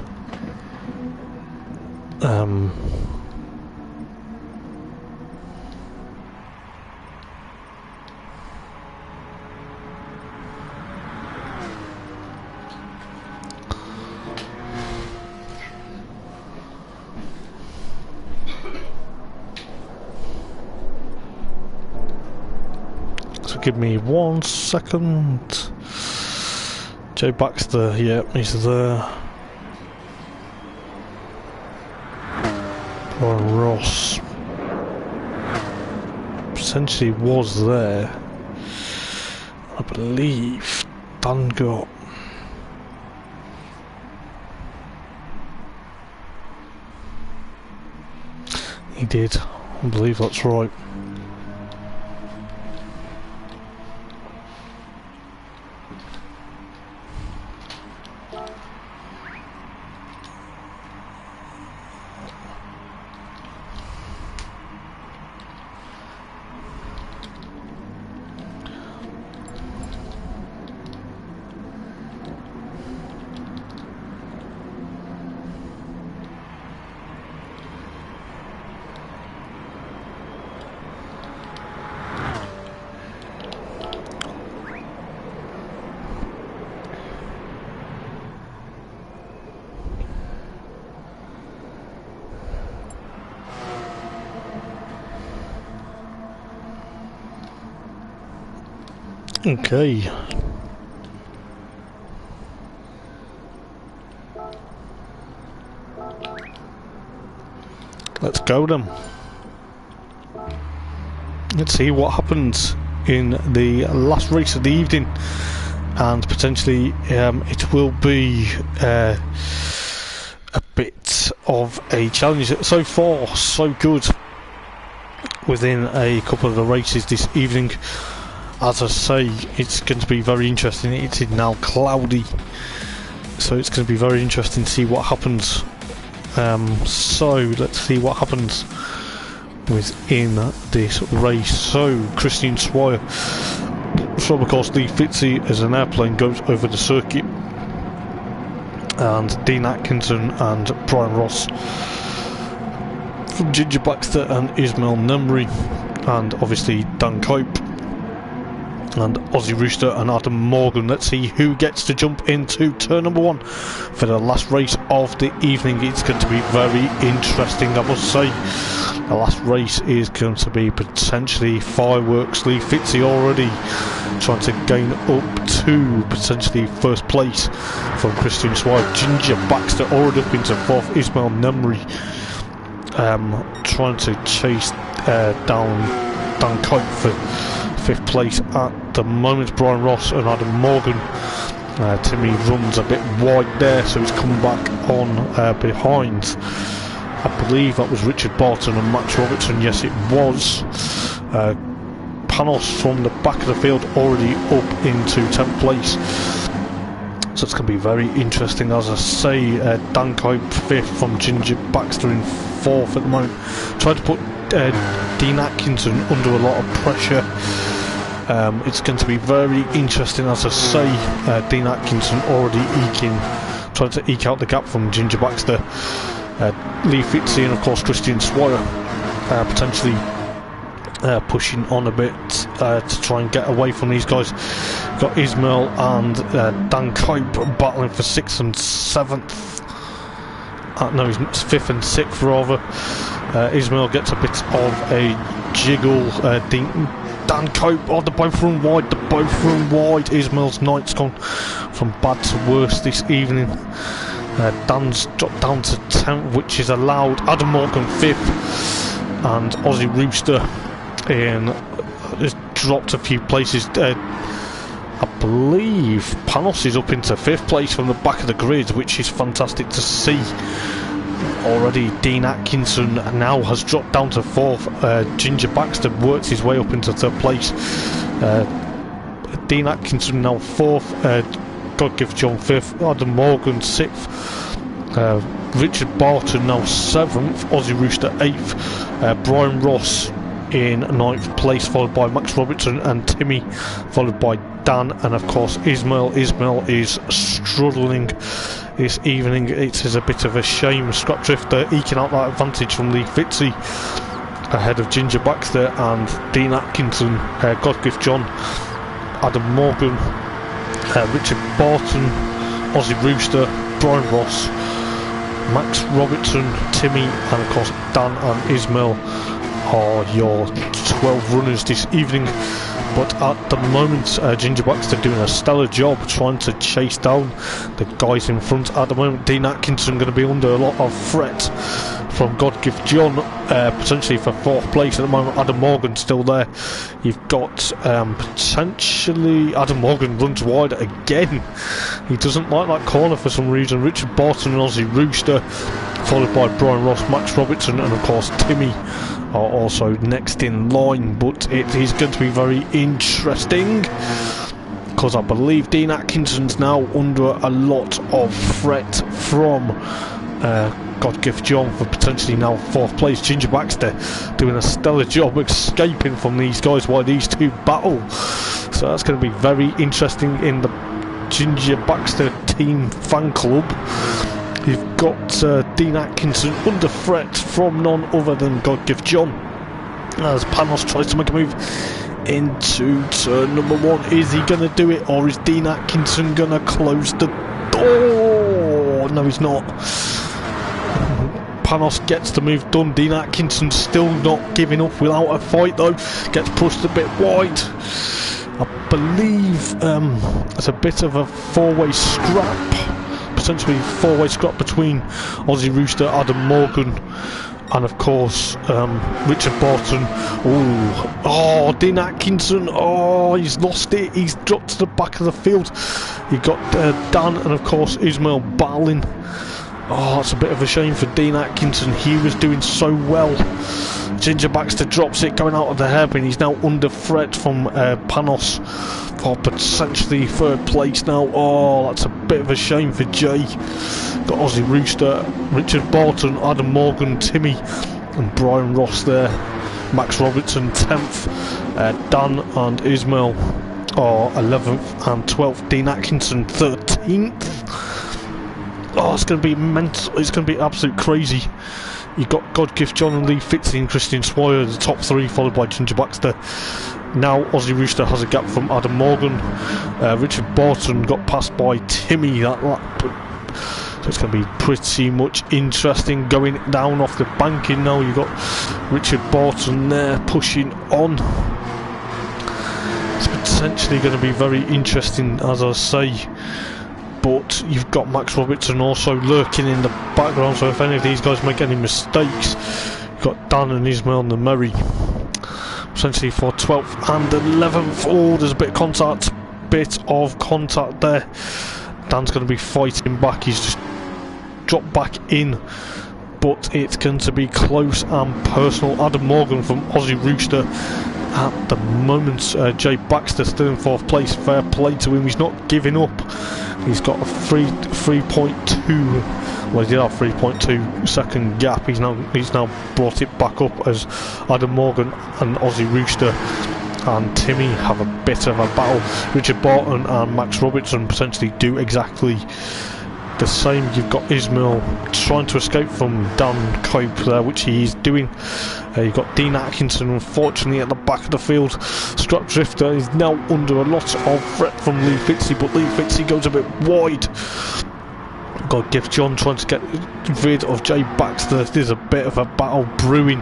so give me 1 second. Joe Baxter, yeah, he's there. Brian Ross potentially was there. I believe Dan got. He did. I believe that's right. Okay. Let's go then. Let's see what happens in the last race of the evening, and potentially it will be a bit of a challenge. So far, so good within a couple of the races this evening. As I say, it's going to be very interesting. It is now cloudy, so it's going to be very interesting to see what happens. So let's see what happens within this race. So Christian Swire from, of course, Lee Fitzy as an airplane goes over the circuit, and Dean Atkinson and Brian Ross from Ginger Baxter and Ismail Nemri, and obviously Dan Cope and Aussie Rooster and Adam Morgan. Let's see who gets to jump into turn number 1 for the last race of the evening. It's going to be very interesting, I must say. The last race is going to be potentially fireworks. Lee Fitzy already trying to gain up to potentially first place from Christian Swire. Ginger Baxter already up into 4th. Ismail Nemri trying to chase down Dan Cope for 5th place at the moment. Brian Ross and Adam Morgan. Timmy runs a bit wide there, so he's come back on behind. I believe that was Richard Barton and Max Robertson. Yes, it was. Panos from the back of the field already up into 10th place. So it's going to be very interesting. As I say, Dan Cope 5th from Ginger Baxter in 4th at the moment. Tried to put Dean Atkinson under a lot of pressure. It's going to be very interesting. As I say, Dean Atkinson already trying to eke out the gap from Ginger Baxter. Lee Fitzy and of course Christian Swire potentially pushing on a bit to try and get away from these guys. Got Ismail and Dan Cope battling for 6th and 7th. No, he's 5th and 6th rather. Ismail gets a bit of a jiggle. Dan Cope, oh, they both run wide, Ismail's 9th's gone from bad to worse this evening. Dan's dropped down to 10th, which is allowed. Adam Morgan 5th, and Aussie Rooster has dropped a few places. I believe Panos is up into 5th place from the back of the grid, which is fantastic to see. Already Dean Atkinson now has dropped down to 4th. Ginger Baxter worked his way up into 3rd place. Dean Atkinson now 4th. God give John 5th. Adam Morgan 6th. Richard Barton now 7th. Aussie Rooster 8th. Brian Ross in 9th place, followed by Max Robertson and Timmy, followed by Dan, and of course Ismail. Ismail is struggling this evening. It is a bit of a shame. Scott Drifter eking out that advantage from Lee Fitzy ahead of Ginger Baxter and Dean Atkinson, Godgift John, Adam Morgan, Richard Barton, Aussie Rooster, Brian Ross, Max Robertson, Timmy, and of course Dan and Ismail are your 12 runners this evening. But at the moment, Ginger Baxter doing a stellar job trying to chase down the guys in front. At the moment, Dean Atkinson going to be under a lot of threat from Godgift John, potentially for 4th place. At the moment, Adam Morgan still there. You've got potentially Adam Morgan runs wide again. He doesn't like that corner for some reason. Richard Barton and Aussie Rooster, followed by Brian Ross, Max Robertson, and of course Timmy are also next in line. But it is going to be very interesting because I believe Dean Atkinson's now under a lot of threat from Godgift John for potentially now 4th place. Ginger Baxter doing a stellar job escaping from these guys while these two battle. So that's going to be very interesting in the Ginger Baxter team fan club. You've got Dean Atkinson under threat from none other than Godgift John as Panos tries to make a move into turn number 1. Is he going to do it, or is Dean Atkinson going to close the door? No, he's not. Panos gets the move done. Dean Atkinson still not giving up without a fight though. Gets pushed a bit wide. I believe it's a bit of a 4-way scrap. Potentially 4-way scrap between Aussie Rooster, Adam Morgan, and of course Richard Barton. Oh, Dean Atkinson. Oh, he's lost it. He's dropped to the back of the field. You got Dan and of course Ismail battling. Oh, that's a bit of a shame for Dean Atkinson. He was doing so well. Ginger Baxter drops it, going out of the hairpin. He's now under threat from Panos for potentially 3rd place now. Oh, that's a bit of a shame for Jay. Got Aussie Rooster, Richard Barton, Adam Morgan, Timmy, and Brian Ross there. Max Robertson 10th, Dan and Ismail are 11th and 12th. Dean Atkinson 13th. Oh, it's going to be mental. It's going to be absolute crazy. You've got Godgift John and Lee Fitzy and Christian Swire, the top 3, followed by Ginger Baxter. Now Aussie Rooster has a gap from Adam Morgan. Richard Barton got passed by Timmy. So it's going to be pretty much interesting going down off the banking now. You've got Richard Barton there pushing on. It's potentially going to be very interesting, as I say. But you've got Max Robertson also lurking in the background, so if any of these guys make any mistakes, you've got Dan and Ismail and the Murray essentially for 12th and 11th. Oh, there's a bit of contact there. Dan's going to be fighting back. He's just dropped back in, but it's going to be close and personal. Adam Morgan from Aussie Rooster at the moment. Jay Baxter still in 4th place. Fair play to him. He's not giving up. He's got a 3.2. Well, he did have 3.2 second gap. He's now brought it back up as Adam Morgan and Aussie Rooster and Timmy have a bit of a battle. Richard Barton and Max Robertson potentially do exactly the same. You've got Ismail trying to escape from Dan Cope there, which he is doing. You've got Dean Atkinson unfortunately at the back of the field. Scrap Drifter is now under a lot of threat from Lee Fitzy, but Lee Fitzy goes a bit wide. Got Gift John trying to get rid of Jay Baxter. There's a bit of a battle brewing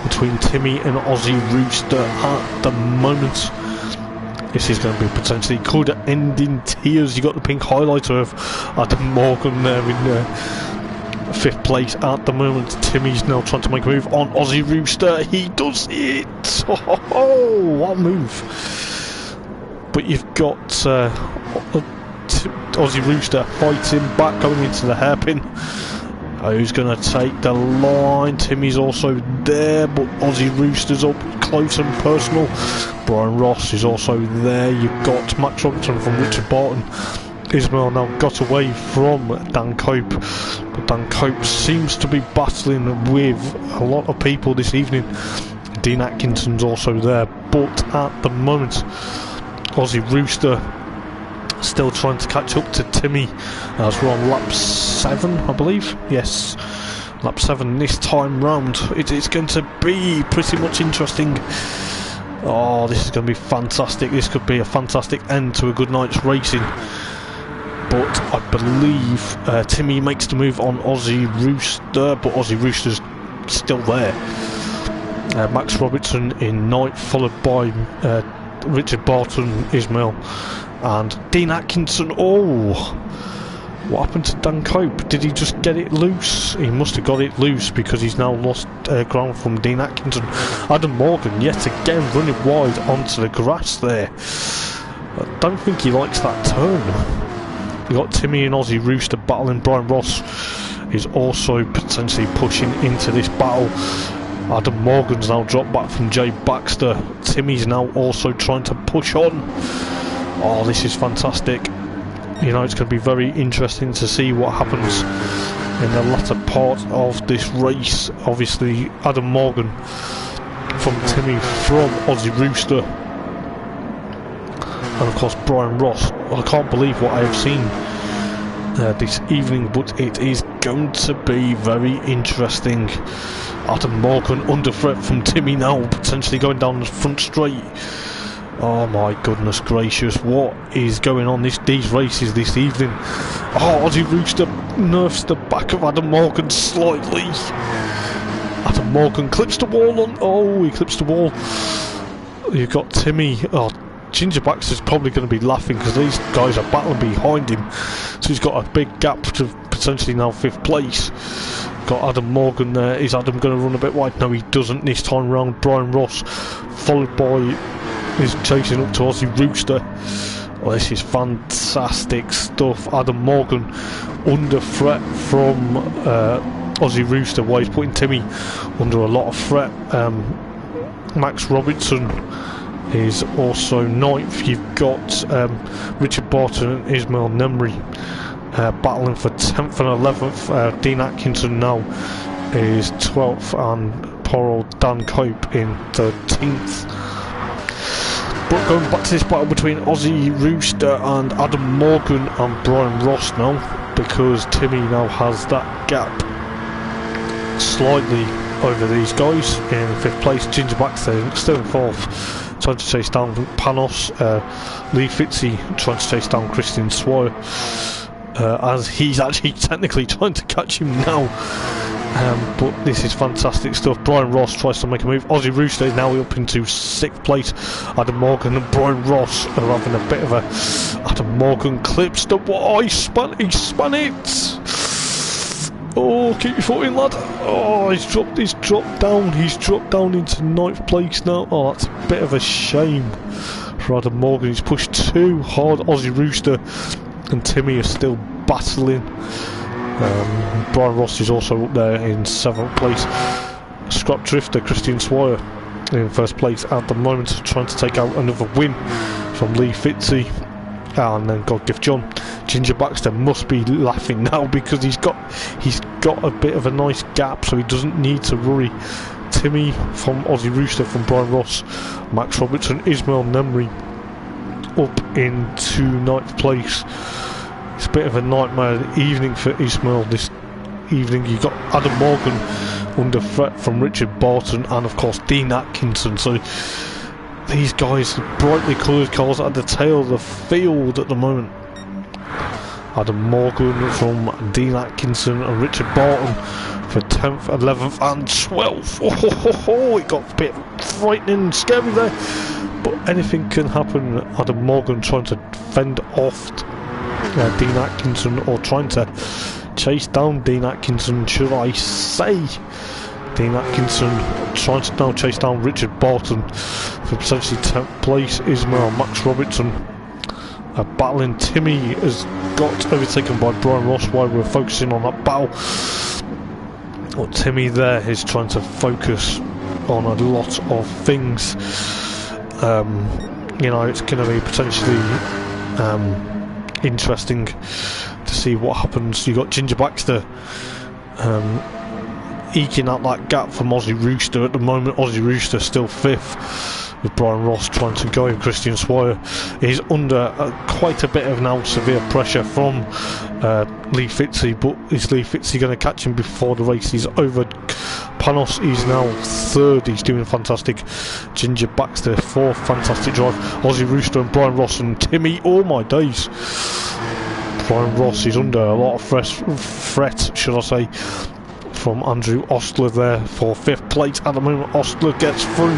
between Timmy and Aussie Rooster at the moment. This is going to be potentially could end in tears. You got the pink highlighter of Adam Morgan there in 5th place at the moment. Timmy's now trying to make a move on Aussie Rooster. He does it. Oh, what a move! But you've got Aussie Rooster fighting back, going into the hairpin. Who's going to take the line? Timmy's also there, but Aussie Rooster's up close and personal. Brian Ross is also there. You've got Max Robertson from Richard Barton. Ismail now got away from Dan Cope, but Dan Cope seems to be battling with a lot of people this evening. Dean Atkinson's also there, but at the moment Aussie Rooster still trying to catch up to Timmy as we're on lap 7, I believe. Yes, lap 7 this time round. It's going to be pretty much interesting. Oh, this is going to be fantastic. This could be a fantastic end to a good night's racing. But I believe Timmy makes the move on Aussie Rooster, but Aussie Rooster's still there. Max Robertson in 9th, followed by Richard Barton, Ismail and Dean Atkinson. Oh, what happened to Dan Cope? Did he just get it loose? He must have got it loose because he's now lost ground from Dean Atkinson. Adam Morgan yet again running wide onto the grass there. I don't think he likes that turn. You got Timmy and Aussie Rooster battling. Brian Ross is also potentially pushing into this battle. Adam Morgan's now dropped back from Jay Baxter. Timmy's now also trying to push on. Oh, this is fantastic. You know, it's going to be very interesting to see what happens in the latter part of this race. Obviously, Adam Morgan from Timmy from Aussie Rooster. And of course, Brian Ross. I can't believe what I have seen this evening, but it is going to be very interesting. Adam Morgan under threat from Timmy now, potentially going down the front straight. Oh my goodness gracious, what is going on these races this evening? Oh, Aussie Rooster nerfs the back of Adam Morgan slightly. Adam Morgan clips the wall on. Oh, he clips the wall. You've got Timmy. Oh, Ginger Baxter's probably going to be laughing because these guys are battling behind him. So he's got a big gap to potentially now 5th place. Got Adam Morgan there. Is Adam going to run a bit wide? No, he doesn't this time round. Brian Ross, followed by, is chasing up to Aussie Rooster. Oh, this is fantastic stuff. Adam Morgan under threat from Aussie Rooster, while he's putting Timmy under a lot of threat. Max Robertson is also 9th. You've got Richard Barton and Ismail Nemri battling for 10th and 11th. Dean Atkinson now is 12th and poor old Dan Cope in 13th. But going back to this battle between Aussie Rooster and Adam Morgan and Brian Ross now, because Timmy now has that gap slightly over these guys. In 5th place, Ginger Baxter still in 4th, trying to chase down Panos. Lee Fitzy trying to chase down Christian Swire, as he's actually technically trying to catch him now. But this is fantastic stuff. Brian Ross tries to make a move. Aussie Rooster is now up into 6th place. Adam Morgan and Brian Ross are having a bit of a... Adam Morgan clips the... Oh, he spun it! Oh, keep your foot in, lad. Oh, he's dropped down. He's dropped down into 9th place now. Oh, that's a bit of a shame for Adam Morgan. He's pushed too hard. Aussie Rooster and Timmy are still battling. Brian Ross is also up there in 7th place. Scrap Drifter, Christian Swire in first place at the moment, trying to take out another win from Lee Fitzy. And then God Gift John. Ginger Baxter must be laughing now because he's got a bit of a nice gap, so he doesn't need to worry. Timmy from Aussie Rooster from Brian Ross, Max Robertson, Ismail Nemri up into 9th place. It's a bit of a nightmare evening for Ismail this evening. You got Adam Morgan under threat from Richard Barton and of course Dean Atkinson. So these guys, brightly coloured cars at the tail of the field at the moment. Adam Morgan from Dean Atkinson and Richard Barton for 10th, 11th and 12th. Oh, it got a bit frightening and scary there. But anything can happen. Adam Morgan trying to fend off Dean Atkinson, or trying to chase down Dean Atkinson, should I say. Dean Atkinson trying to now chase down Richard Barton for potentially 10th place. Ismail, Max Robertson battling. Timmy has got overtaken by Brian Ross while we're focusing on that battle. Well, Timmy there is trying to focus on a lot of things. You know, it's going to be potentially interesting to see what happens. You got Ginger Baxter eking out that gap from Aussie Rooster at the moment. Aussie Rooster still 5th, with Brian Ross trying to go. Christian Swire is under quite a bit of now severe pressure from Lee Fitzy, but is Lee Fitzy going to catch him before the race is over? Panos is now 3rd, he's doing fantastic. Ginger Baxter 4th, fantastic drive. Aussie Rooster and Brian Ross and Timmy, oh my days. Brian Ross is under a lot of threat, should I say, from Andrew Ostler there for 5th place at the moment. Ostler gets through.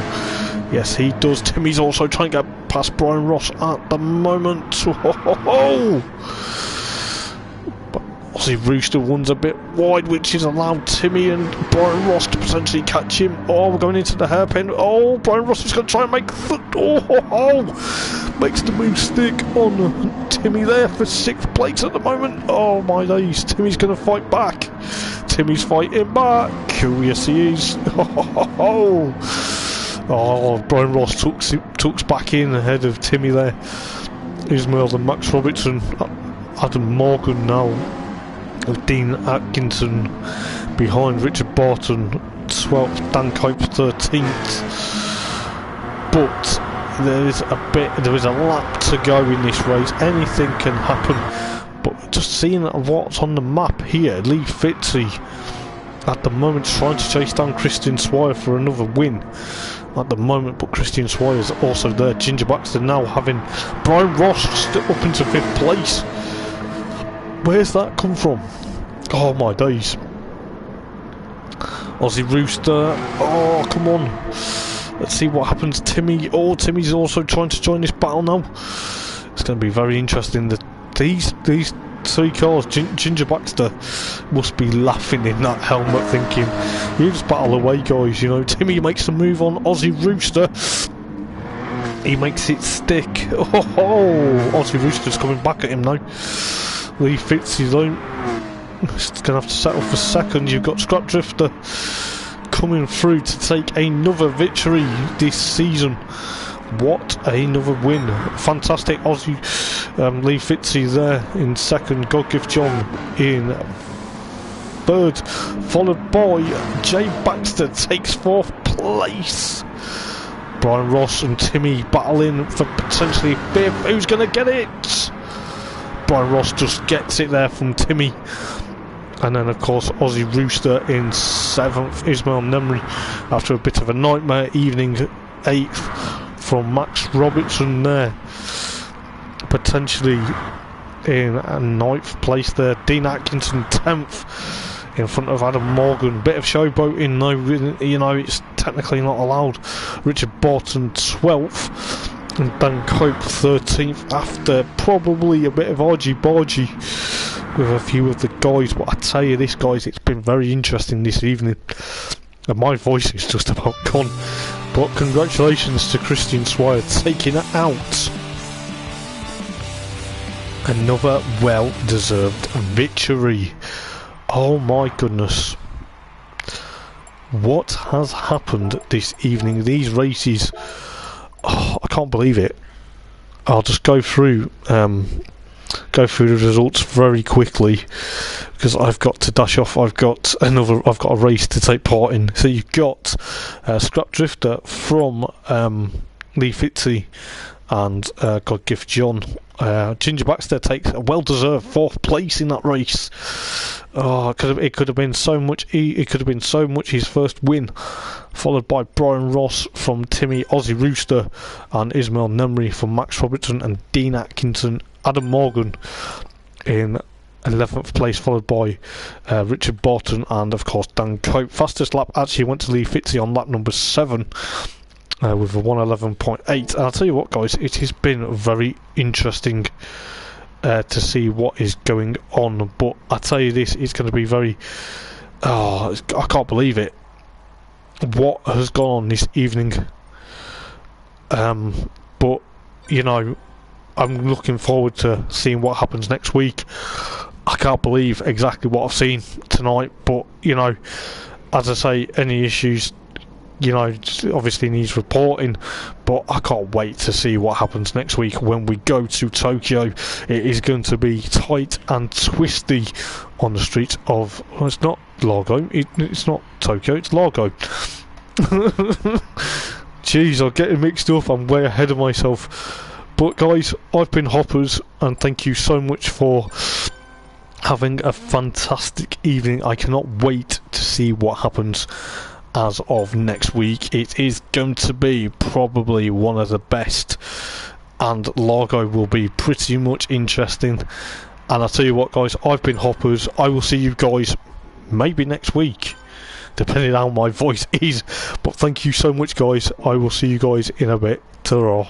Yes, he does. Timmy's also trying to get past Brian Ross at the moment. But Aussie Rooster runs a bit wide, which is allowed Timmy and Brian Ross to potentially catch him. Oh, we're going into the hairpin. Oh, Brian Ross is going to try and make makes the move stick on Timmy there for 6th place at the moment. Oh my days, Timmy's going to fight back. Timmy's fighting back. Yes, he is. Oh, Brian Ross tucks back in ahead of Timmy there. Ismail and Max Robertson. Adam Morgan now. Dean Atkinson behind Richard Barton 12th, Dan Cope 13th. But there is a lap to go in this race. Anything can happen. But just seeing what's on the map here, Lee Fitzy at the moment trying to chase down Christian Swire for another win at the moment, but Christian Swire is also there. Ginger Baxter now having Brian Ross up into 5th place. Where's that come from? Oh my days. Aussie Rooster, oh come on, let's see what happens. Timmy, oh Timmy's also trying to join this battle now. It's going to be very interesting. These 3 cars, Ginger Baxter must be laughing in that helmet thinking, you just battle away guys, you know. Timmy makes a move on Aussie Rooster, he makes it stick. Aussie Rooster's coming back at him now. Lee Fitzy though, he's going to have to settle for 2nd. You've got Scrap Drifter coming through to take another victory this season. What another win. Fantastic. Aussie Lee Fitzy there in 2nd. God Gift John in 3rd, followed by Jay Baxter takes 4th place. Brian Ross and Timmy battling for potentially 5th. Who's going to get it? Brian Ross just gets it there from Timmy. And then of course Aussie Rooster in 7th. Ismail Nemri after a bit of a nightmare evening 8th. From Max Robertson there, potentially in 9th place there. Dean Atkinson 10th in front of Adam Morgan. Bit of showboating though, you know, it's technically not allowed. Richard Barton 12th and Dan Cope 13th after probably a bit of argy-bargy with a few of the guys. But I tell you this guys, it's been very interesting this evening and my voice is just about gone. But congratulations to Christian Swire taking it out. Another well-deserved victory. Oh my goodness. what has happened this evening? These races, oh, I can't believe it. I'll just go through the results very quickly because I've got to dash off. I've got a race to take part in. So you've got Scrap Drifter from Lee Fitzy and God Gift John. Ginger Baxter takes a well-deserved 4th place in that race. Oh, it could have been so much. It could have been so much his first win, followed by Brian Ross from Timmy Aussie Rooster and Ismail Nemri from Max Robertson and Dean Atkinson. Adam Morgan in 11th place, followed by Richard Barton and of course Dan Cope. Fastest lap actually went to Lee Fitzy on lap number 7. With a 1:11.8, and I'll tell you what, guys, it has been very interesting to see what is going on. But I tell you this, it's going to be very. I can't believe it. What has gone on this evening? But you know, I'm looking forward to seeing what happens next week. I can't believe exactly what I've seen tonight, but you know, as I say, any issues, you know, obviously needs reporting, but I can't wait to see what happens next week when we go to Tokyo. It is going to be tight and twisty on the streets of... Well, it's not Largo. It's not Tokyo, it's Largo. Jeez, I'm getting mixed up. I'm way ahead of myself. But guys, I've been Hoppers, and thank you so much for having a fantastic evening. I cannot wait to see what happens as of next week. It is going to be probably one of the best, and Largo will be pretty much interesting. And I'll tell you what, guys, I've been Hoppers. I will see you guys maybe next week, depending on how my voice is. But thank you so much, guys. I will see you guys in a bit. Ta-ra.